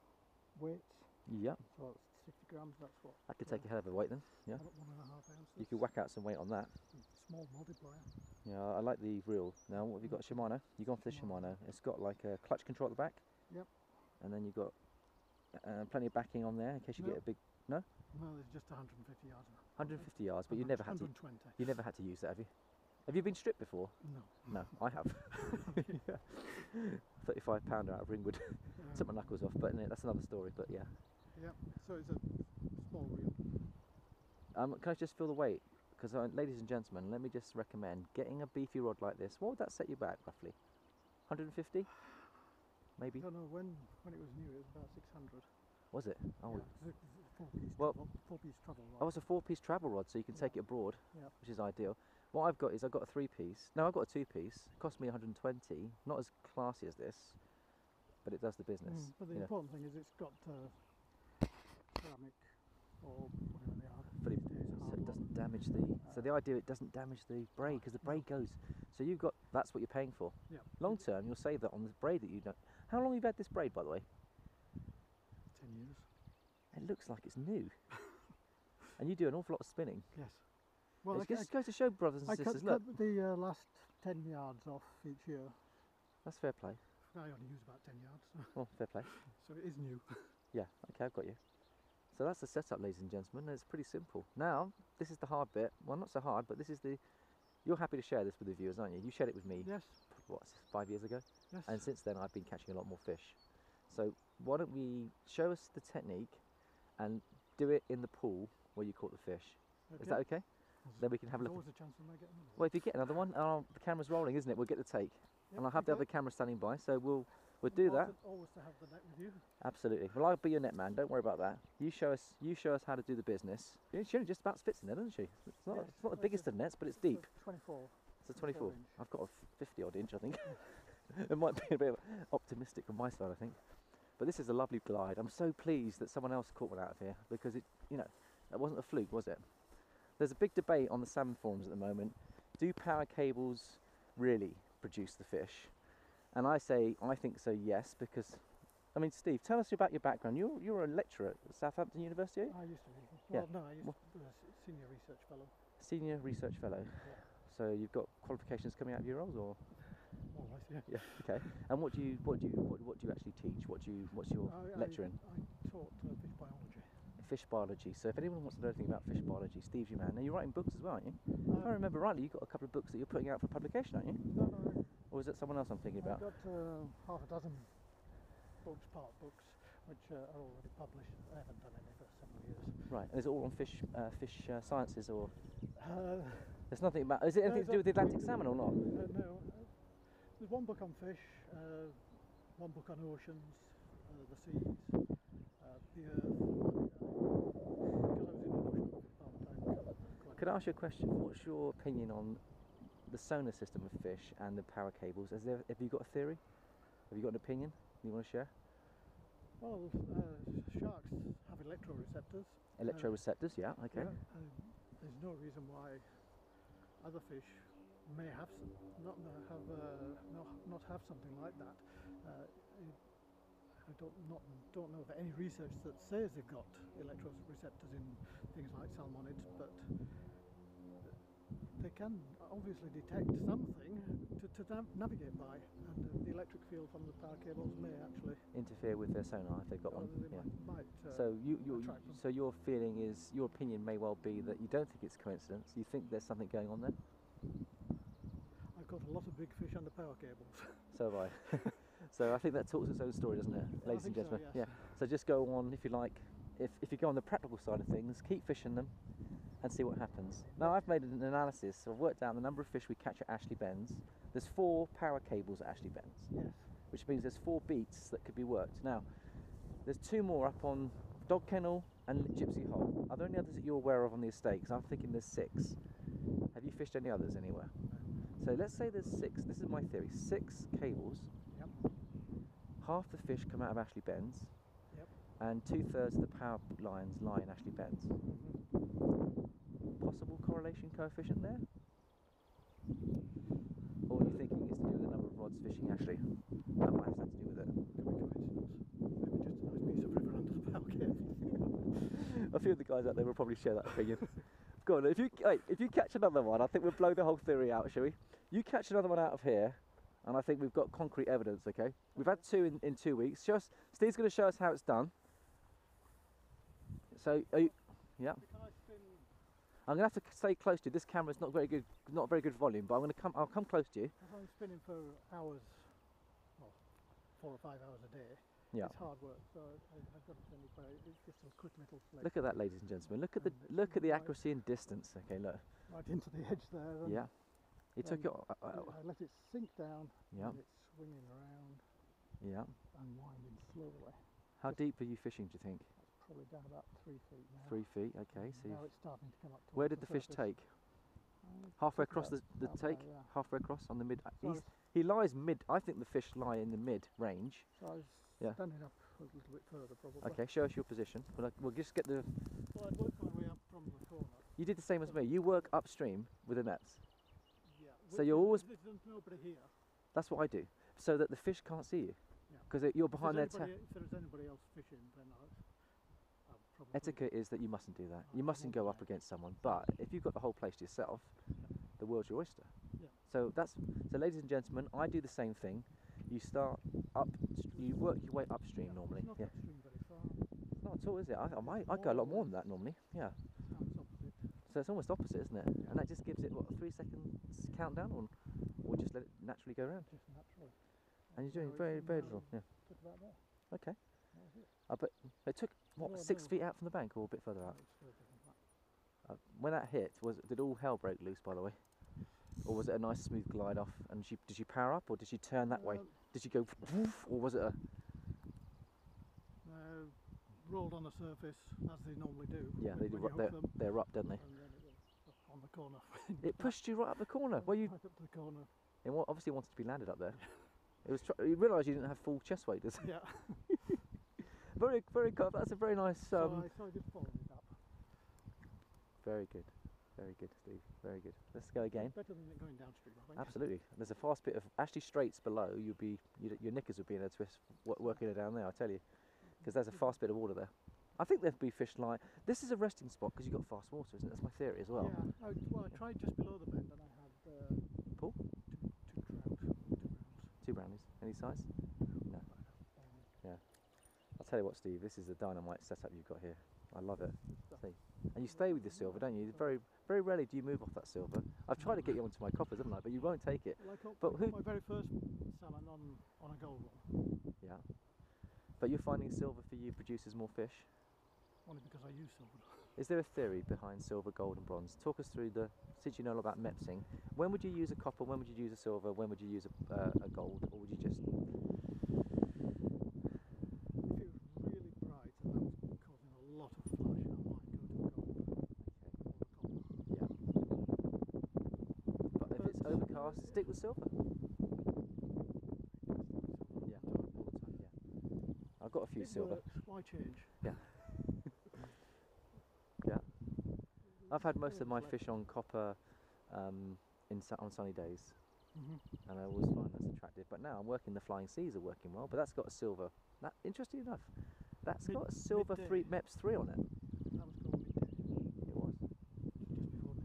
weights. Yep. So it's 60 grams. That's what. That could take a hell of a weight then. Yeah. 1.5 ounces. You could whack out some weight on that. Small multiplier. Yeah, I like the reel. Now, what have you got? Shimano? You've gone for the Shimano. It's got like a clutch control at the back. Yep. And then you've got plenty of backing on there in case you get a big. No? No, there's just 150 yards. 150 yards, but you never had to. 120. You never had to use that, have you? Have you been stripped before? No. No, I have. 35 pounder out of Ringwood. Took my knuckles off, but no, that's another story. But yeah. Yeah. So it's a small reel. Can I just feel the weight? Because ladies and gentlemen, let me just recommend getting a beefy rod like this. What would that set you back roughly? 150? Maybe. I don't know when it was new. It was about 600. Was it? Oh, Yeah, it's a four-piece Well- travel rod. oh, it's a 4-piece travel rod, so you can take it abroad, Yeah. which is ideal. What I've got is I've got a 3-piece. No, I've got a 2-piece. It cost me 120. Not as classy as this, but it does the business. But the you know. important thing is it's got ceramic or whatever they are. But these days, so hard it doesn't one. damage the. So the idea it doesn't damage the braid because the braid goes. So you've got that's what you're paying for. Yeah. Long term, you'll save that on the braid that you don't. How long have you had this braid, by the way? 10 years. It looks like it's new. And you do an awful lot of spinning. Yes. Well, It just goes to show, brothers and I sisters. cut Look, the last 10 yards off each year. that's fair play. I only use about 10 yards, Well, fair play. so it is new. Yeah. Okay, I've got you. So that's the setup, ladies and gentlemen. It's pretty simple. Now, this is the hard bit. Well, not so hard, but this is the. You're happy to share this with the viewers, aren't you? You shared it with me. Yes. What, 5 years ago? Yes. And since then I've been catching a lot more fish. So why don't we show us the technique, and do it in the pool where you caught the fish. Is that okay? Then we can have a look. There's always a chance I might get another one. Well, if you get another one, the camera's rolling, isn't it? We'll get the take. Yep, And I'll have the okay. other camera standing by, so we'll do that. Always to have the net with you. Absolutely. Well, I'll be your net man. Don't worry about that. You show us how to do the business. She only just about fits in there, doesn't she? It's not the biggest of nets, but it's deep. 24. It's a 24. 24 inch. I've got a 50 odd inch, I think. It might be a bit optimistic from my side, I think. But this is a lovely glide. I'm so pleased that someone else caught one out of here, because it wasn't a fluke, was it? There's a big debate on the salmon forums at the moment. Do power cables really produce the fish? And I think so, yes, because, I mean, Steve, tell us about your background. You're a lecturer at Southampton University, are you? I used to be. Yeah. Well, no, I used to be a senior research fellow. Senior research fellow. Yeah. So you've got qualifications coming out of your roles, or? More or less, yeah. Yeah. Okay. And what do you actually teach? What's your lecture in? I taught fish biology. Fish biology. So if anyone wants to know anything about fish biology, Steve's your man. Now you're writing books as well, aren't you? If I remember rightly, you've got a couple of books that you're putting out for publication, aren't you? No. Or is it someone else I'm thinking about? I've got half a dozen part books, which are already published. I haven't done any for several years. Right. And is it all on fish sciences, or? Uh, There's nothing about. Is it anything to do with the Atlantic salmon or not? no. There's one book on fish, one book on oceans, the seas, the earth. Because I was in an ocean for part time. Could I ask you a question? What's your opinion on the sonar system of fish and the power cables? Have you got a theory? Have you got an opinion you want to share? Well, sharks have electroreceptors. Electroreceptors, yeah, okay. Yeah, there's no reason why other fish may have not have something like that. I don't know of any research that says they've got electroreceptors in things like salmonids, but they can obviously detect something to navigate by, and the electric field from the power cables may actually interfere with their sonar if they've got one. They might So attract them. so your feeling is, your opinion may well be that you don't think it's coincidence. You think there's something going on there. I've got a lot of big fish under power cables. So have I. So I think that talks its own story, doesn't it, Yeah, ladies I and think so, gentlemen? yes. Yeah. So just go on, if you like. If you go on the practical side of things, keep fishing them and see what happens. Now I've made an analysis. So I've worked out the number of fish we catch at Ashley Bends. There's 4 power cables at Ashley Bends, Yes. which means there's 4 beats that could be worked. Now there's 2 more up on Dog Kennel and Gypsy Hole. Are there any others that you're aware of on the estate? Because I'm thinking there's 6. Have you fished any others anywhere? So let's say there's 6. This is my theory. 6 cables. Yep. Half the fish come out of Ashley Bends, Yep. and 2/3 of the power lines lie in Ashley Bends. Possible correlation coefficient there? Or are you thinking it's to do with the number of rods fishing Ashley? That might have something to do with it. Could be coincidence. Maybe just a nice piece of river under the power cable. A few of the guys out there will probably share that opinion. Go on, if you catch another one, I think we'll blow the whole theory out, shall we? You catch another one out of here, and I think we've got concrete evidence, okay? We've had 2 in 2 weeks. Steve's going to show us how it's done. So, yeah. Can I spin? I'm going to have to stay close to you. This camera's not very good volume, but I'll come close to you. If I'm spinning for hours, well, 4 or 5 hours a day, Yeah. it's hard work, so I've got to spin it by just a quick little flick. Look at that, ladies and gentlemen. Look at the accuracy and distance. Okay, look. Right into the edge there. And Yeah. He took it. I let it sink down, Yeah. and it's swinging around Yeah. and winding slowly. How deep are you fishing, do you think? It's probably down about 3 feet now. 3 feet. Okay. So Now it's starting to come up. where towards did the fish surface. take? Halfway across the about take. there, yeah. Halfway across on the mid. So He lies mid. I think the fish lie in the mid range. So I was Yeah. standing up a little bit further, probably. Okay. Show us your position. We'll just get the. So I'd work my way up from the corner. You did the same as me. You work upstream with the nets. Yeah. So you're always. There's nobody here. That's what I do, so that the fish can't see you, Yeah. because you're behind their. If there's anybody else fishing, then I'll probably. Etiquette is that you mustn't do that. You mustn't go up against someone. But if you've got the whole place to yourself, the world's your oyster. Yeah. So ladies and gentlemen, I do the same thing. You start up. You work your way upstream normally. It's not Yeah. upstream very far. It's not at all, is it? I go a lot more than that normally. Yeah. Sounds opposite. So it's almost opposite, isn't it? And that just gives it what, a 3 seconds countdown, or just let it naturally go around. Just naturally. And you're doing So very it's very in, little. Yeah. Just about there. Okay. That was it. I bet it took what Oh, 6 no. feet out from the bank, or a bit further out. No, it's further than that. When that hit, did all hell break loose? By the way, or was it a nice smooth glide off? And did she power up, or did she turn that way? Did she go, woof, or was it a? Rolled on the surface as they normally do. Yeah, they do. when you hook them, They're up, don't they? and then it was up on the corner. It pushed you right up the corner. Well, you Right up to the corner. obviously wanted to be landed up there. It was. You realised you didn't have full chest weight, does it? Yeah. Very, very good. That's a very nice. So I just followed it up. Very good, Steve. Very good. Let's go again. Better than it going downstream, I think. Absolutely. There's a fast bit of actually straights below. Your knickers would be in a twist working it down there. I tell you, because there's a fast bit of water there. I think there'd be fish like this is a resting spot because you've got fast water, isn't it? That's my theory as well. Yeah. I tried just below the bend, and I had Paul? two trout, 2 rounds. 2 brownies. Any size? No. Yeah. I'll tell you what, Steve. This is a dynamite setup you've got here. I love it. See? And you stay with the silver, don't you? Very, very rarely do you move off that silver. I've tried to get you onto my coppers, haven't I? But you won't take it. Well, But I who? caught my very first salmon on a gold one. Yeah. But you're finding silver for you produces more fish. Only because I use silver. Is there a theory behind silver, gold, and bronze? Talk us through since you know all about mepsing. When would you use a copper? When would you use a silver? When would you use a gold? Or would you just? If it was really bright and that was causing a lot of flash, I might go to the gold or the copper. Yeah. But if it's overcast, stick with silver. Yeah, all the time. Yeah. I've got a few It silver. works, why change? Yeah. Yeah. I've had most of my fish on copper on sunny days, and I always find that's attractive. But now I'm working the flying seas are working well, but that's got a silver. Interesting enough, that's got a silver midday. mepps 3 on it. That was called midday, It was. just before the...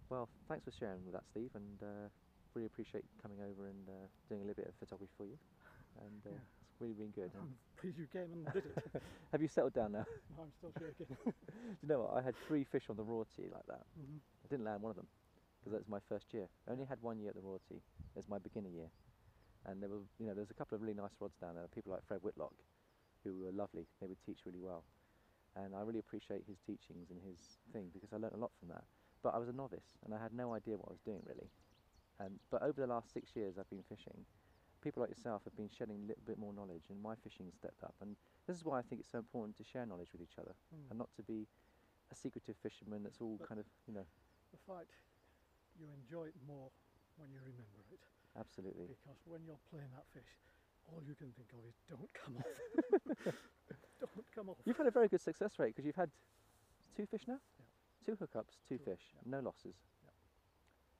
Well, thanks for sharing with that, Steve, and really appreciate coming over and doing a little bit of photography for you. And Yeah. it's really been good. I'm pleased you came and did it. Have you settled down now? No, I'm still shaking. Do you know what? I had 3 fish on the Royalty like that. Mhm. I didn't land one of them because that was my first year. I only had 1 year at the Royalty as my beginner year, and there was a couple of really nice rods down there. People like Fred Whitlock, who were lovely. They would teach really well, and I really appreciate his teachings and his thing because I learnt a lot from that. But I was a novice and I had no idea what I was doing really. But over the last 6 years I've been fishing. People like yourself have been shedding a little bit more knowledge, and my fishing stepped up. And this is why I think it's so important to share knowledge with each other, and not to be a secretive fisherman that's all kind of, The fact you enjoy it more when you remember it. Absolutely. Because when you're playing that fish, all you can think of is don't come off. Don't come off. You've had a very good success rate because you've had 2 fish now? Yeah. 2 hookups, 2 fish, yeah. no losses. Yeah.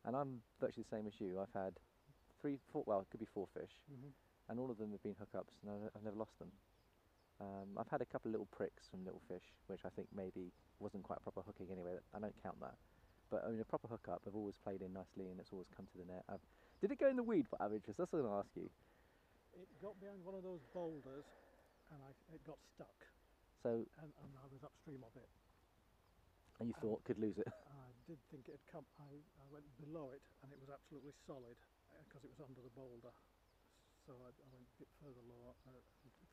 And I'm virtually the same as you. I've had 3, 4, well, it could be 4 fish, Mhm. and all of them have been hookups, and I've never lost them. I've had a couple of little pricks from little fish, which I think maybe wasn't quite proper hooking anyway. I don't count that. But I mean, a proper hookup, I've always played in nicely, and it's always come to the net. Did it go in the weed? Out of interest, that's what I'm going to ask you. It got behind one of those boulders and it got stuck, So, and I was upstream of it. and you thought could lose it? I did think it had come, I went below it and it was absolutely solid because it was under the boulder. So I went a bit further lower,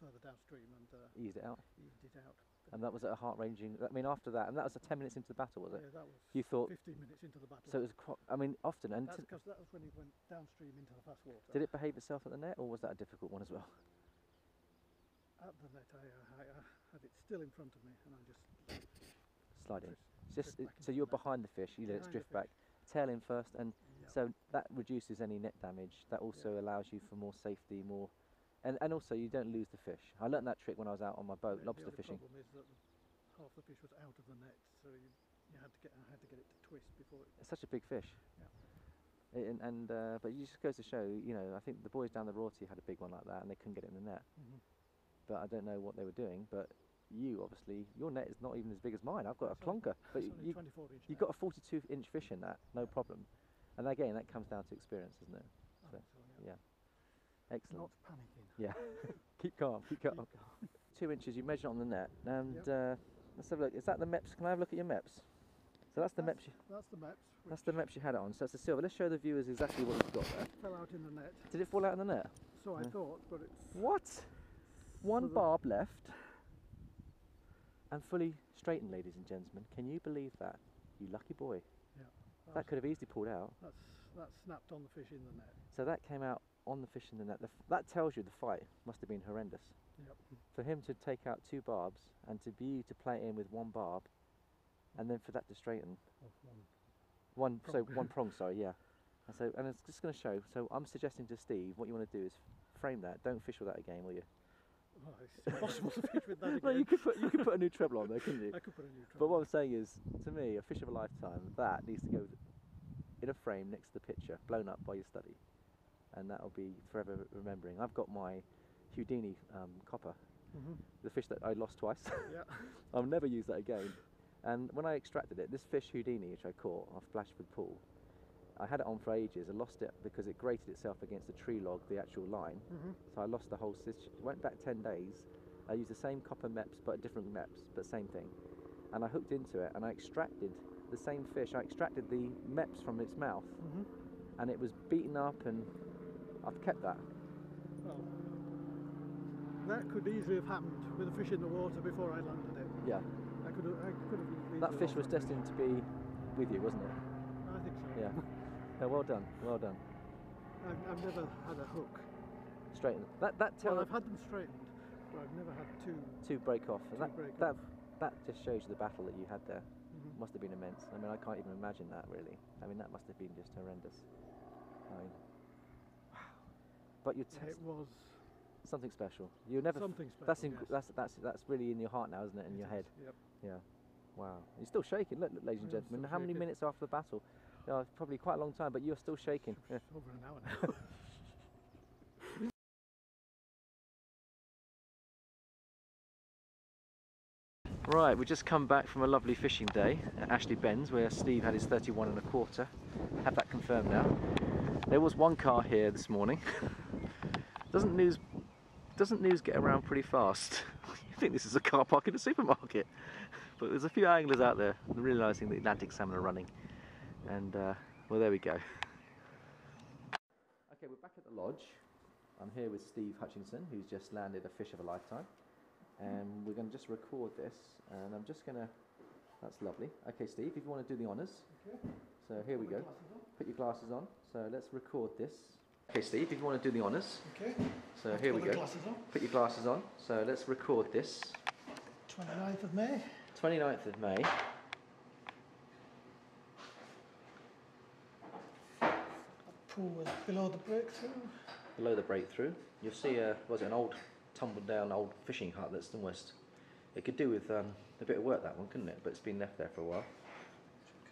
further downstream and Eased it out. eased it out. And that was at a heart ranging. I mean, after that, and that was 10 minutes into the battle, was it? Yeah, that was You thought. 15 minutes into the battle. So it was. I mean, often. And That's because that was when it went downstream into the fast water. did it behave itself at the net, or was that a difficult one as well? At the net, I had it still in front of me, and I just Slide in. drift back So into you're the net. behind the fish. You let it Behind the drift fish. back, tail in first, and Yeah. so that reduces any net damage. That also allows you for more safety, more, and also you don't lose the fish. I learnt that trick when I was out on my boat lobster the only fishing. problem is that half the fish was out of the net, so I had to get it to twist before it. It's such a big fish. But it just goes to show, I think the boys down the Royalty had a big one like that, and they couldn't get it in the net. Mhm. But I don't know what they were doing. But you obviously, your net is not even as big as mine. I've got a clonker, but It's only 24-inch. you've got a 42-inch fish in that, no problem. And again, that comes down to experience, isn't it? So, yeah. Excellent. Not panicking. Yeah. Keep calm. Keep calm. 2 inches. You measure it on the net, and let's have a look. Is that the mepps? Can I have a look at your mepps? So that's the mepps. That's the mepps. That's the mepps you had it on. So it's a silver. Let's show the viewers exactly what you've got there. Fell out in the net. Did it fall out in the net? So I thought, but it's What? One So the- barb left. and fully straightened, ladies and gentlemen. Can you believe that? You lucky boy. Yeah. That could have easily pulled out. That snapped on the fish in the net. So that came out on the fish in the net. That tells you the fight must have been horrendous. Yep. For him to take out 2 barbs and to be to play it in with 1 barb, and then for that to straighten. One prong, sorry, yeah. And it's just going to show. So I'm suggesting to Steve, what you want to do is frame that. Don't fish with that again, will you? Oh, it's impossible to fish with that again. No, you could put a new treble on there, couldn't you? I could put a new treble. But what I'm saying is, to me, a fish of a lifetime, that needs to go in a frame next to the picture, blown up by your study, and that'll be forever remembering. I've got my Houdini copper, the fish that I lost twice. Yeah. I'll never use that again. And when I extracted it, this fish Houdini, which I caught off Blashford Pool, I had it on for ages. I lost it because it grated itself against the tree log, the actual line. So I lost the whole stitch. Went back 10 days. I used the same copper mepps, but different mepps, but same thing. And I hooked into it, and I extracted the same fish. I extracted the mepps from its mouth, and it was beaten up, and I've kept that. Well, that could easily have happened with a fish in the water before I landed it. Yeah. I could have. That fish was destined to be with you, wasn't it? I think so. Yeah. Yeah, well done, well done. I've never had a hook. Straighten. That Well, I've had them straightened, but I've never had two break off. And break that off. that just shows you the battle that you had there. Must have been immense. I mean, I can't even imagine that really. I mean, that must have been just horrendous. I mean, wow. But you It was something special. You never. something special. That's really in your heart now, isn't it? In your head. Yep. Yeah. Wow. You're still shaking. Look, ladies and gentlemen. How many minutes after the battle? Yeah, probably quite a long time, but you're still shaking. Yeah. Over an hour now. Right, we've just come back from a lovely fishing day at Ashley Ben's, where Steve had his 31 1/4. Have that confirmed now. There was one car here this morning. Doesn't news get around pretty fast? You think this is a car park in a supermarket? But there's a few anglers out there realising the Atlantic salmon are running. And, well, there we go. Okay, we're back at the lodge. I'm here with Steve Hutchinson, who's just landed a fish of a lifetime. And we're going to just record this, and I'm just going to... That's lovely. Okay, Steve, if you want to do the honours. Okay. So here we go. Put your glasses on. So let's record this. Okay, Steve, if you want to do the honours. Okay. So here we go. Put your glasses on. So let's record this. 29th of May. 29th of May. Pool was below the breakthrough. Below the breakthrough. You'll see was it an old tumbled down old fishing hut that's almost, it could do with a bit of work, that one, couldn't it? But it's been left there for a while.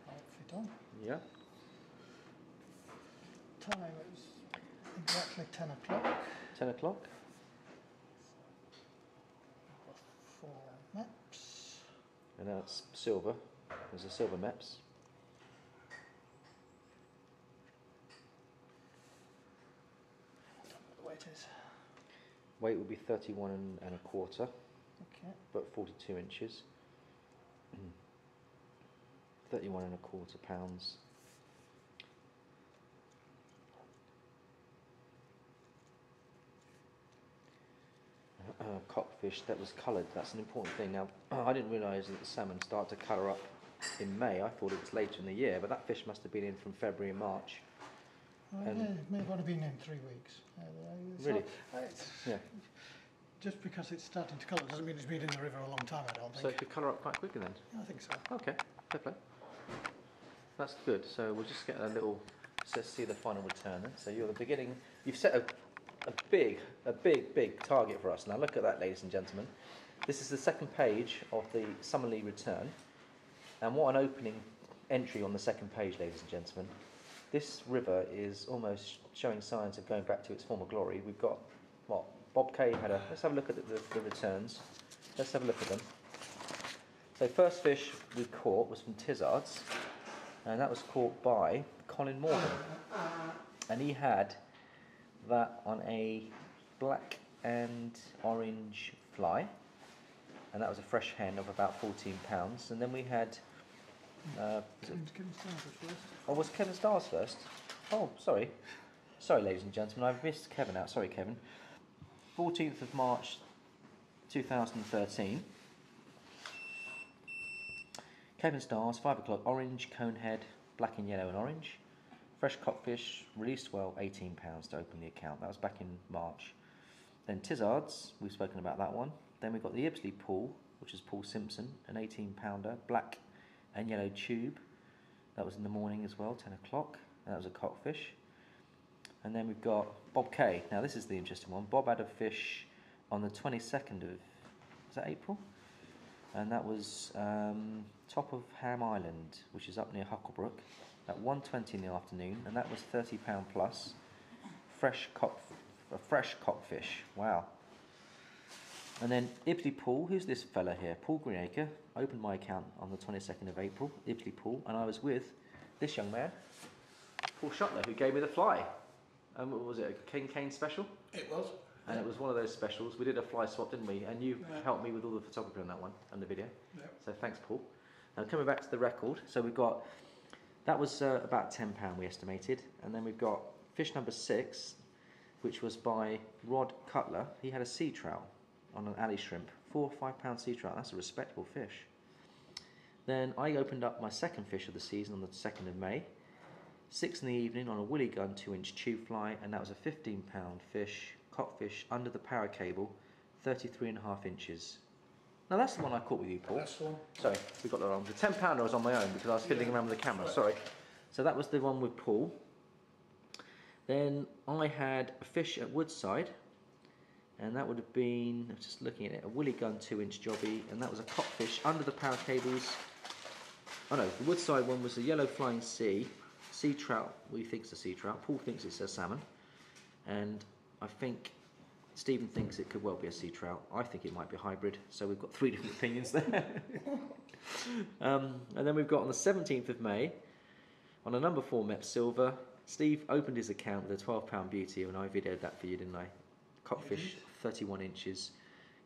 Can't fit on. Yeah. Time it was exactly 10 o'clock. 10 o'clock. 4 maps. And now it's silver. There's a silver maps. I don't know what the weight is. Weight would be 31 1/4. Okay. But 42 inches. 31 1/4 pounds. Cockfish that was coloured. That's an important thing. Now, I didn't realise that the salmon start to colour up in May. I thought it was later in the year, but that fish must have been in from February and March. Yeah, it may have only been in 3 weeks. Really? Yeah. Just because it's starting to colour doesn't mean it's been in the river a long time, I don't think. So it could colour up quite quickly then? I think so. Okay, fair play. That's good. So we'll just get a little, let's see the final return then. So you're the beginning, you've set a big target for us. Now look at that, ladies and gentlemen. This is the second page of the Somerley return. And what an opening entry on the second page, ladies and gentlemen. This river is almost showing signs of going back to its former glory. We've got, what, Bob Kay had a... Let's have a look at the returns. Let's have a look at them. So first fish we caught was from Tizard's, and that was caught by Colin Morgan. And he had that on a black and orange fly, and that was a fresh hen of about 14 pounds. And then we had... Kevin Stars was first. Oh, was Kevin Stars first? Oh, sorry. Sorry, ladies and gentlemen, I've missed Kevin out. Sorry, Kevin. 14th of March 2013. Cape and Stars, 5 o'clock, orange, conehead, black and yellow and orange. Fresh codfish, released well, £18 to open the account. That was back in March. Then Tizards, we've spoken about that one. Then we've got the Ibsley Pool, which is Paul Simpson, an 18-pounder, black and yellow tube. That was in the morning as well, 10 o'clock. That was a cockfish. And then we've got Bob K. Now this is the interesting one. Bob had a fish on the 22nd of, was that April? And that was top of Ham Island, which is up near Hucklebrook, at 1:20 in the afternoon, and that was £30 plus. A fresh cockfish. Wow. And then Ibsley Pool, who's this fella here? Paul Greenacre, opened my account on the 22nd of April, Ibsley Pool, and I was with this young man, Paul Shuttler, who gave me the fly. What was it, a King Kane special? It was. And it was one of those specials. We did a fly swap, didn't we? And you helped me with all the photography on that one, and the video. Yep. So thanks, Paul. Now coming back to the record, so we've got, that was about £10 we estimated, and then we've got fish number 6, which was by Rod Cutler. He had a sea trout on an alley shrimp, 4 or 5 pound sea trout. That's a respectable fish. Then I opened up my second fish of the season on the 2nd of May, 6 in the evening on a Willy Gun 2-inch tube fly, and that was a 15-pound fish, cockfish under the power cable, 33.5 inches. Now that's the one I caught with you, Paul. That's the one. Sorry, we got that wrong. The 10-pounder was on my own because I was fiddling around with the camera. Sorry. So that was the one with Paul. Then I had a fish at Woodside, and that would have been, I'm just looking at it, a Willy Gun 2-inch jobby, and that was a cockfish under the power cables. Oh no, the Woodside one was a yellow flying sea trout. We think it's a sea trout. Paul thinks it's a salmon, and I think Stephen thinks it could well be a sea trout. I think it might be a hybrid. So we've got 3 different opinions there. And then we've got on the 17th of May, on a number 4 mepps silver, Steve opened his account with a 12-pound beauty, and I videoed that for you, didn't I? Cockfish, 31 inches.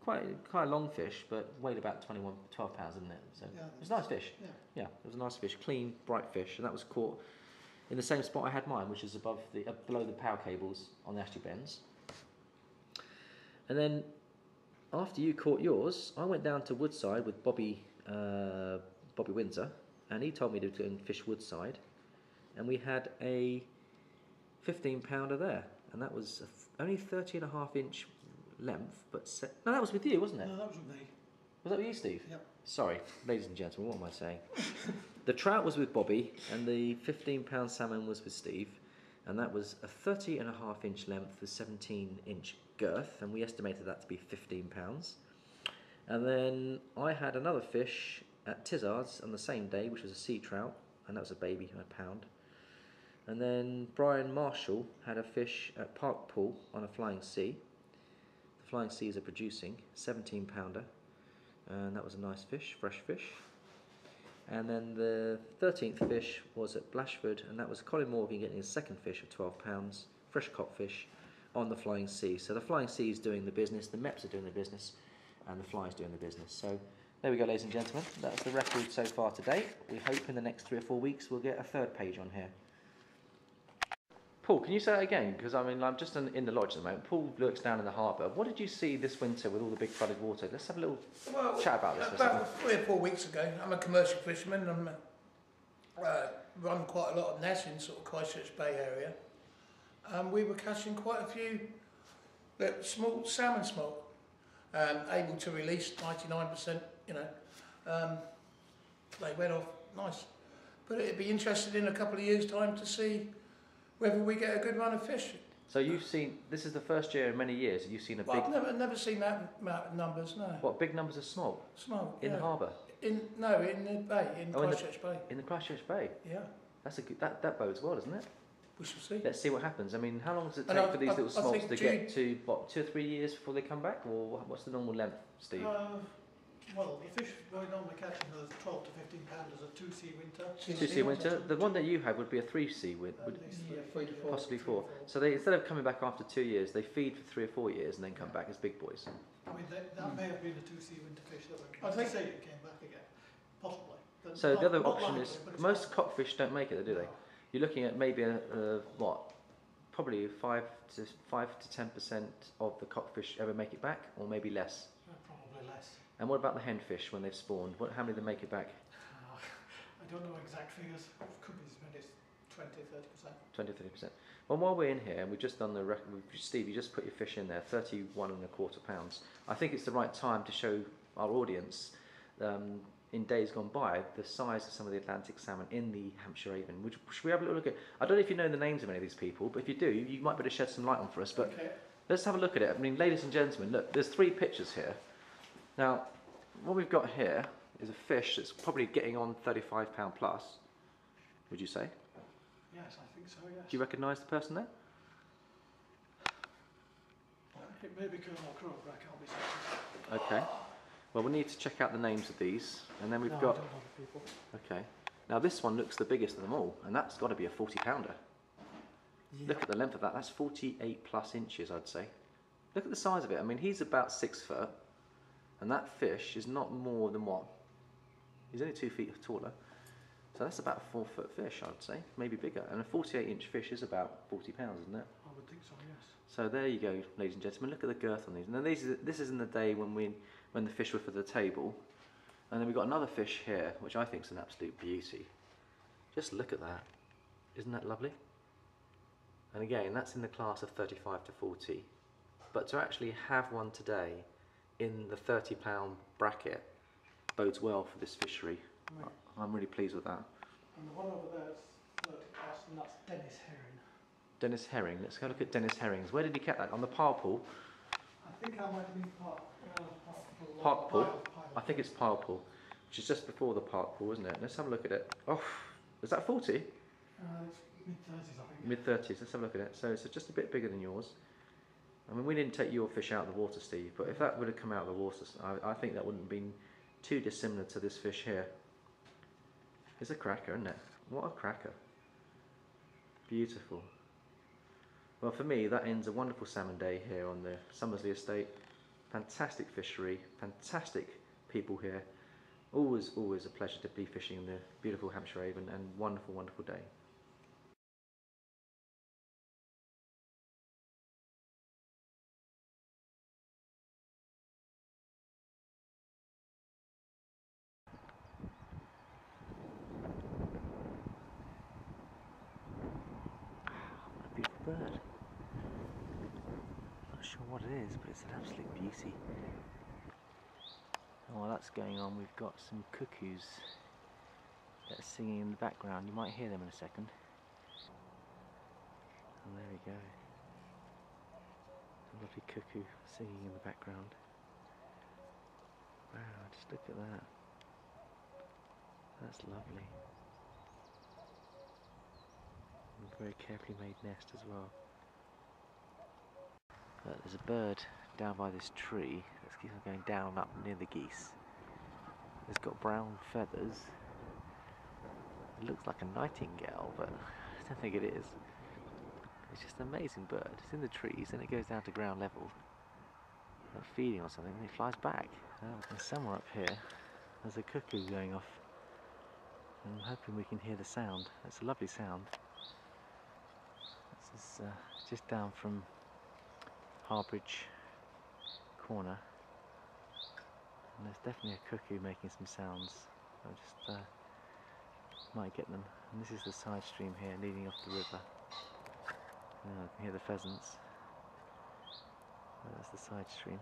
Quite a long fish, but weighed about 12 pounds, didn't it? So it was a nice fish. Yeah, it was a nice fish, clean, bright fish, and that was caught in the same spot I had mine, which is below the power cables on the Ashley Bends. And then after you caught yours, I went down to Woodside with Bobby Windsor, and he told me to go and fish Woodside, and we had a 15-pounder there, and that was only 30.5-inch length, but no, that was with you, wasn't it? No, that was with me. Was that with you, Steve? Yep. Sorry, ladies and gentlemen, what am I saying? The trout was with Bobby, and the 15-pound salmon was with Steve, and that was a 30.5-inch length with 17-inch girth, and we estimated that to be 15 pounds. And then I had another fish at Tizards on the same day, which was a sea trout, and that was a baby, a pound. And then Brian Marshall had a fish at Park Pool on a Flying Sea. The Flying Seas are producing 17-pounder, and that was a nice fish, fresh fish. And then the 13th fish was at Blashford, and that was Colin Morgan getting his second fish of 12 pounds, fresh cockfish on the Flying Sea. So the Flying Sea is doing the business, the mepps are doing the business, and the fly is doing the business. So there we go, ladies and gentlemen. That's the record so far to date. We hope in the next 3 or 4 weeks we'll get a 3rd page on here. Paul, can you say that again? Because I mean, I'm just in the lodge at the moment. Paul looks down in the harbour. What did you see this winter with all the big flooded water? Let's have a little chat about this. About 3 or 4 weeks ago, I'm a commercial fisherman. I run quite a lot of nets in sort of Christchurch Bay area. We were catching quite a few small salmon smolt, able to release 99%. They went off nice. But it'd be interested in a couple of years' time to see whether we get a good run of fish. So you've seen, this is the first year in many years that you've seen a big... I've never seen that amount of numbers, no. What, big numbers of smolt? Smolt, In the harbour? No, in the bay, in Christchurch Bay. In the Christchurch Bay? Yeah. That's a good, that bodes well, doesn't it? We shall see. Let's see what happens. I mean, how long does it take for these little smolts to get to, what, 2 or 3 years before they come back? Or what's the normal length, Steve? Well, the fish we're normally catching are 12 to 15 pounders at 2C winter. 2C winter. The one that you had would be a 3C winter, possibly 4. So they, instead of coming back after 2 years, they feed for 3 or 4 years and then come back as big boys. I mean, that may have been a 2C winter fish that were I think say it came back again, possibly. But so the other option likely, is most cockfish don't make it, do they? You're looking at maybe probably 5 to 10% of the cockfish ever make it back, or maybe less. Probably less. And what about the henfish when they've spawned? How many of them make it back? don't know exact figures. Could be as many as 20-30%. 20-30%. Well, while we're in here, and we've just done the record, Steve, you just put your fish in there, 31.25 pounds. I think it's the right time to show our audience, in days gone by, the size of some of the Atlantic salmon in the Hampshire Avon. Should we have a little look at? I don't know if you know the names of any of these people, but if you do, you might be able to shed some light on for us. But okay. Let's have a look at it. I mean, ladies and gentlemen, look, there's 3 pictures here. Now, what we've got here is a fish that's probably getting on £35 plus, would you say? Yes, I think so, yes. Do you recognise the person there? It may be Colonel Crowe, but I can't be certain. Okay. Well, we need to check out the names of these, and then we've got... I don't know the people. Okay. Now, this one looks the biggest of them all, and that's got to be a 40-pounder. Yeah. Look at the length of that. That's 48 plus inches, I'd say. Look at the size of it. I mean, he's about 6 foot, and that fish is not more than what? He's only 2 feet taller. So that's about a 4 foot fish, I'd say, maybe bigger. And a 48-inch fish is about 40 pounds, isn't it? I would think so, yes. So there you go, ladies and gentlemen. Look at the girth on these. And then this is in the day when the fish were for the table. And then we've got another fish here, which I think is an absolute beauty. Just look at that. Isn't that lovely? And again, that's in the class of 35 to 40. But to actually have one today in the £30 bracket bodes well for this fishery. Right. I'm really pleased with that. And the one over there is 30 plus, and that's Dennis Herring. Dennis Herring. Let's go look at Dennis Herrings. Where did he catch that? On the pile pool? I think I might have been Park pool. I think it's pile pool, which is just before the park pool, isn't it? Let's have a look at it. Oh, is that 40? It's mid-30s, I think. Mid-30s. Let's have a look at it. So it's just a bit bigger than yours. I mean, we didn't take your fish out of the water, Steve, but if that would have come out of the water, I think that wouldn't have been too dissimilar to this fish here. It's a cracker, isn't it? What a cracker. Beautiful. Well, for me, that ends a wonderful salmon day here on the Somerley estate. Fantastic fishery, fantastic people here. Always, always a pleasure to be fishing in the beautiful Hampshire Avon, and wonderful, wonderful day. What a beautiful bird. Not sure what it is, but it's an absolute beauty. And while that's going on, we've got some cuckoos that are singing in the background. You might hear them in a second. And there we go. A lovely cuckoo singing in the background. Wow, just look at that. That's lovely. And a very carefully made nest as well. But there's a bird down by this tree. Let's keep on going down up near the geese. It's got brown feathers. It looks like a nightingale, but I don't think it is. It's just an amazing bird. It's in the trees and it goes down to ground level. They're feeding on something and it flies back. And somewhere up here there's a cuckoo going off. And I'm hoping we can hear the sound. It's a lovely sound. This is just down from Harbridge Corner, and there's definitely a cuckoo making some sounds. I just might get them. And this is the side stream here leading off the river. I can hear the pheasants. That's the side stream.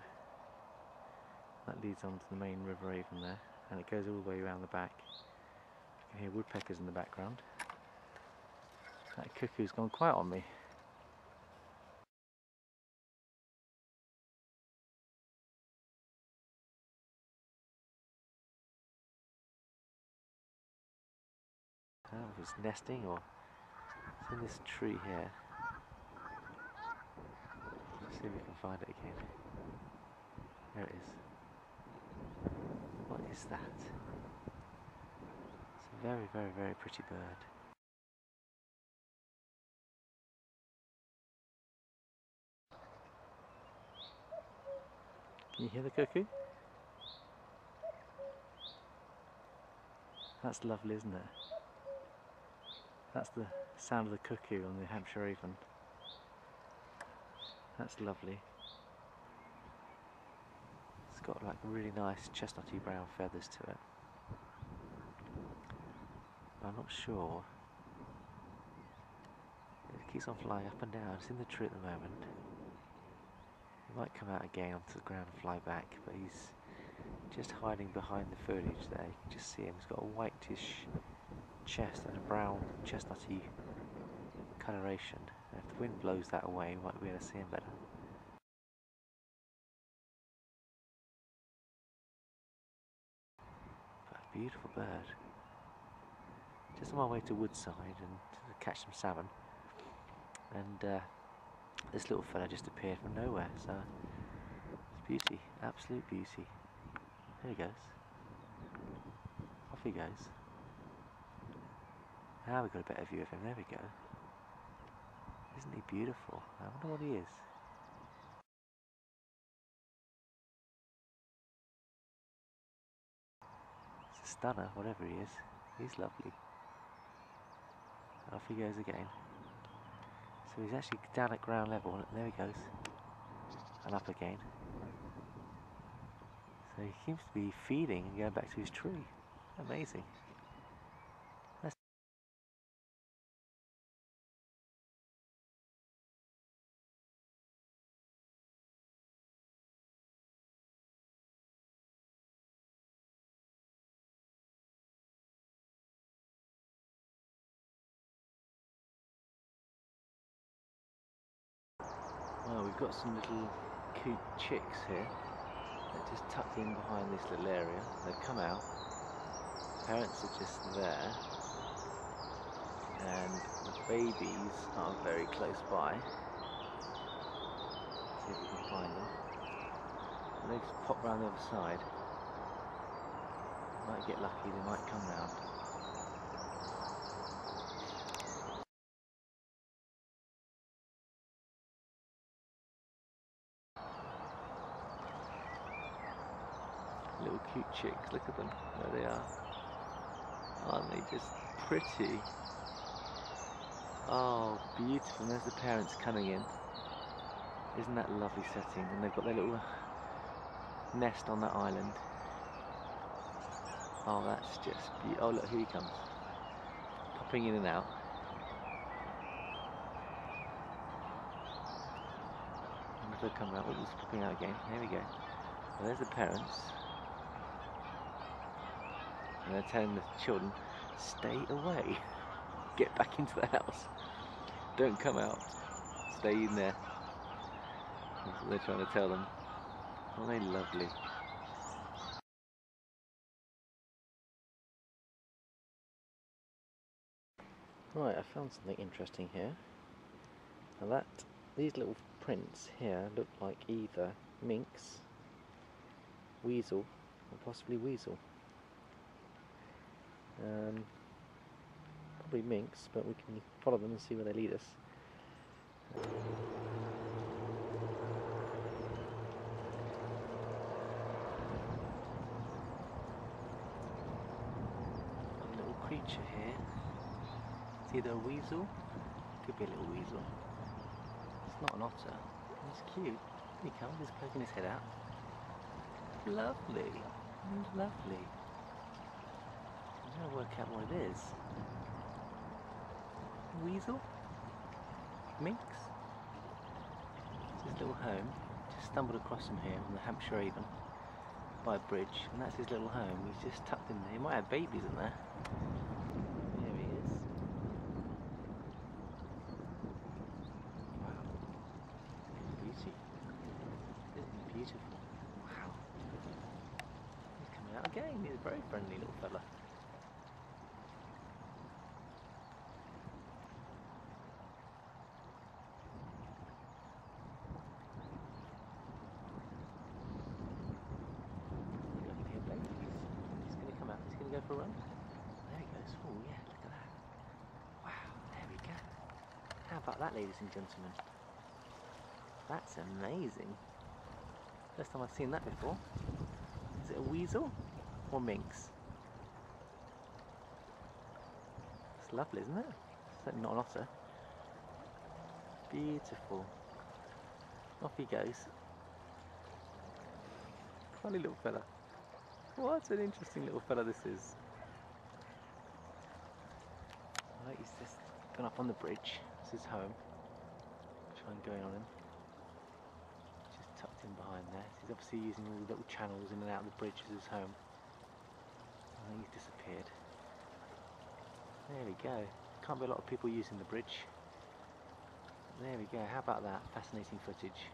That leads on to the main River Avon there, and it goes all the way around the back. You can hear woodpeckers in the background. That cuckoo's gone quiet on me. I don't know if it's nesting or it's in this tree here. Let's see if we can find it again. There it is. What is that? It's a very, very, very pretty bird. Can you hear the cuckoo? That's lovely, isn't it? That's the sound of the cuckoo on the Hampshire Avon. That's lovely. It's got like really nice chestnutty brown feathers to it. I'm not sure. It keeps on flying up and down. It's in the tree at the moment. He might come out again onto the ground and fly back, but he's just hiding behind the foliage there. You can just see him. He's got a whitish chest and a brown chestnutty coloration. And if the wind blows that away, we might be able to see him better. But a beautiful bird. Just on my way to Woodside and to catch some salmon, and this little fella just appeared from nowhere, so it's beauty, absolute beauty. There he goes. Off he goes. Now we've got a better view of him. There we go. Isn't he beautiful? I wonder what he is. It's a stunner, whatever he is. He's lovely. Off he goes again. So he's actually down at ground level, and there he goes. And up again. So he seems to be feeding and going back to his tree. Amazing. Well, we've got some little coot chicks here. They're just tucked in behind this little area. They've come out. Parents are just there. And the babies are very close by. See if we can find them. And they've just popped round the other side. Might get lucky, they might come round. Little cute chicks, look at them, there they are. Aren't they just pretty? Oh, beautiful. And there's the parents coming in. Isn't that a lovely setting? And they've got their little nest on that island. Oh, that's just beautiful. Oh, look, here he comes. Popping in and out. And if they'll come out, oh, he's popping out again. There we go. Well, there's the parents. And they're telling the children, stay away. Get back into the house. Don't come out. Stay in there. That's what they're trying to tell them. Aren't they lovely? Right, I found something interesting here. Now these little prints here look like either minx, weasel, or possibly weasel. Probably minx, but we can follow them and see where they lead us. A little creature here. It's either a weasel, could be a little weasel. It's not an otter. He's cute. Here he comes, he's poking his head out. Lovely, lovely. I'm going to work out what it is. Weasel? Minx? It's his little home. Just stumbled across him here on the Hampshire Avon by a bridge, and that's his little home. He's just tucked in there. He might have babies in there. There he is. Wow. Beauty. Isn't he beautiful? Wow. He's coming out again. He's a very friendly little fella. Go for a run. There he goes. Oh yeah, look at that. Wow, there we go. How about that, ladies and gentlemen? That's amazing. First time I've seen that before. Is it a weasel or minx? It's lovely, isn't it? Certainly not an otter. Beautiful. Off he goes. Funny little fella. What an interesting little fella this is. gone up on the bridge. This is home. Try and go in on him. Just tucked in behind there. So he's obviously using all the little channels in and out of the bridge as his home. I think he's disappeared. There we go. Can't be a lot of people using the bridge. There we go. How about that? Fascinating footage.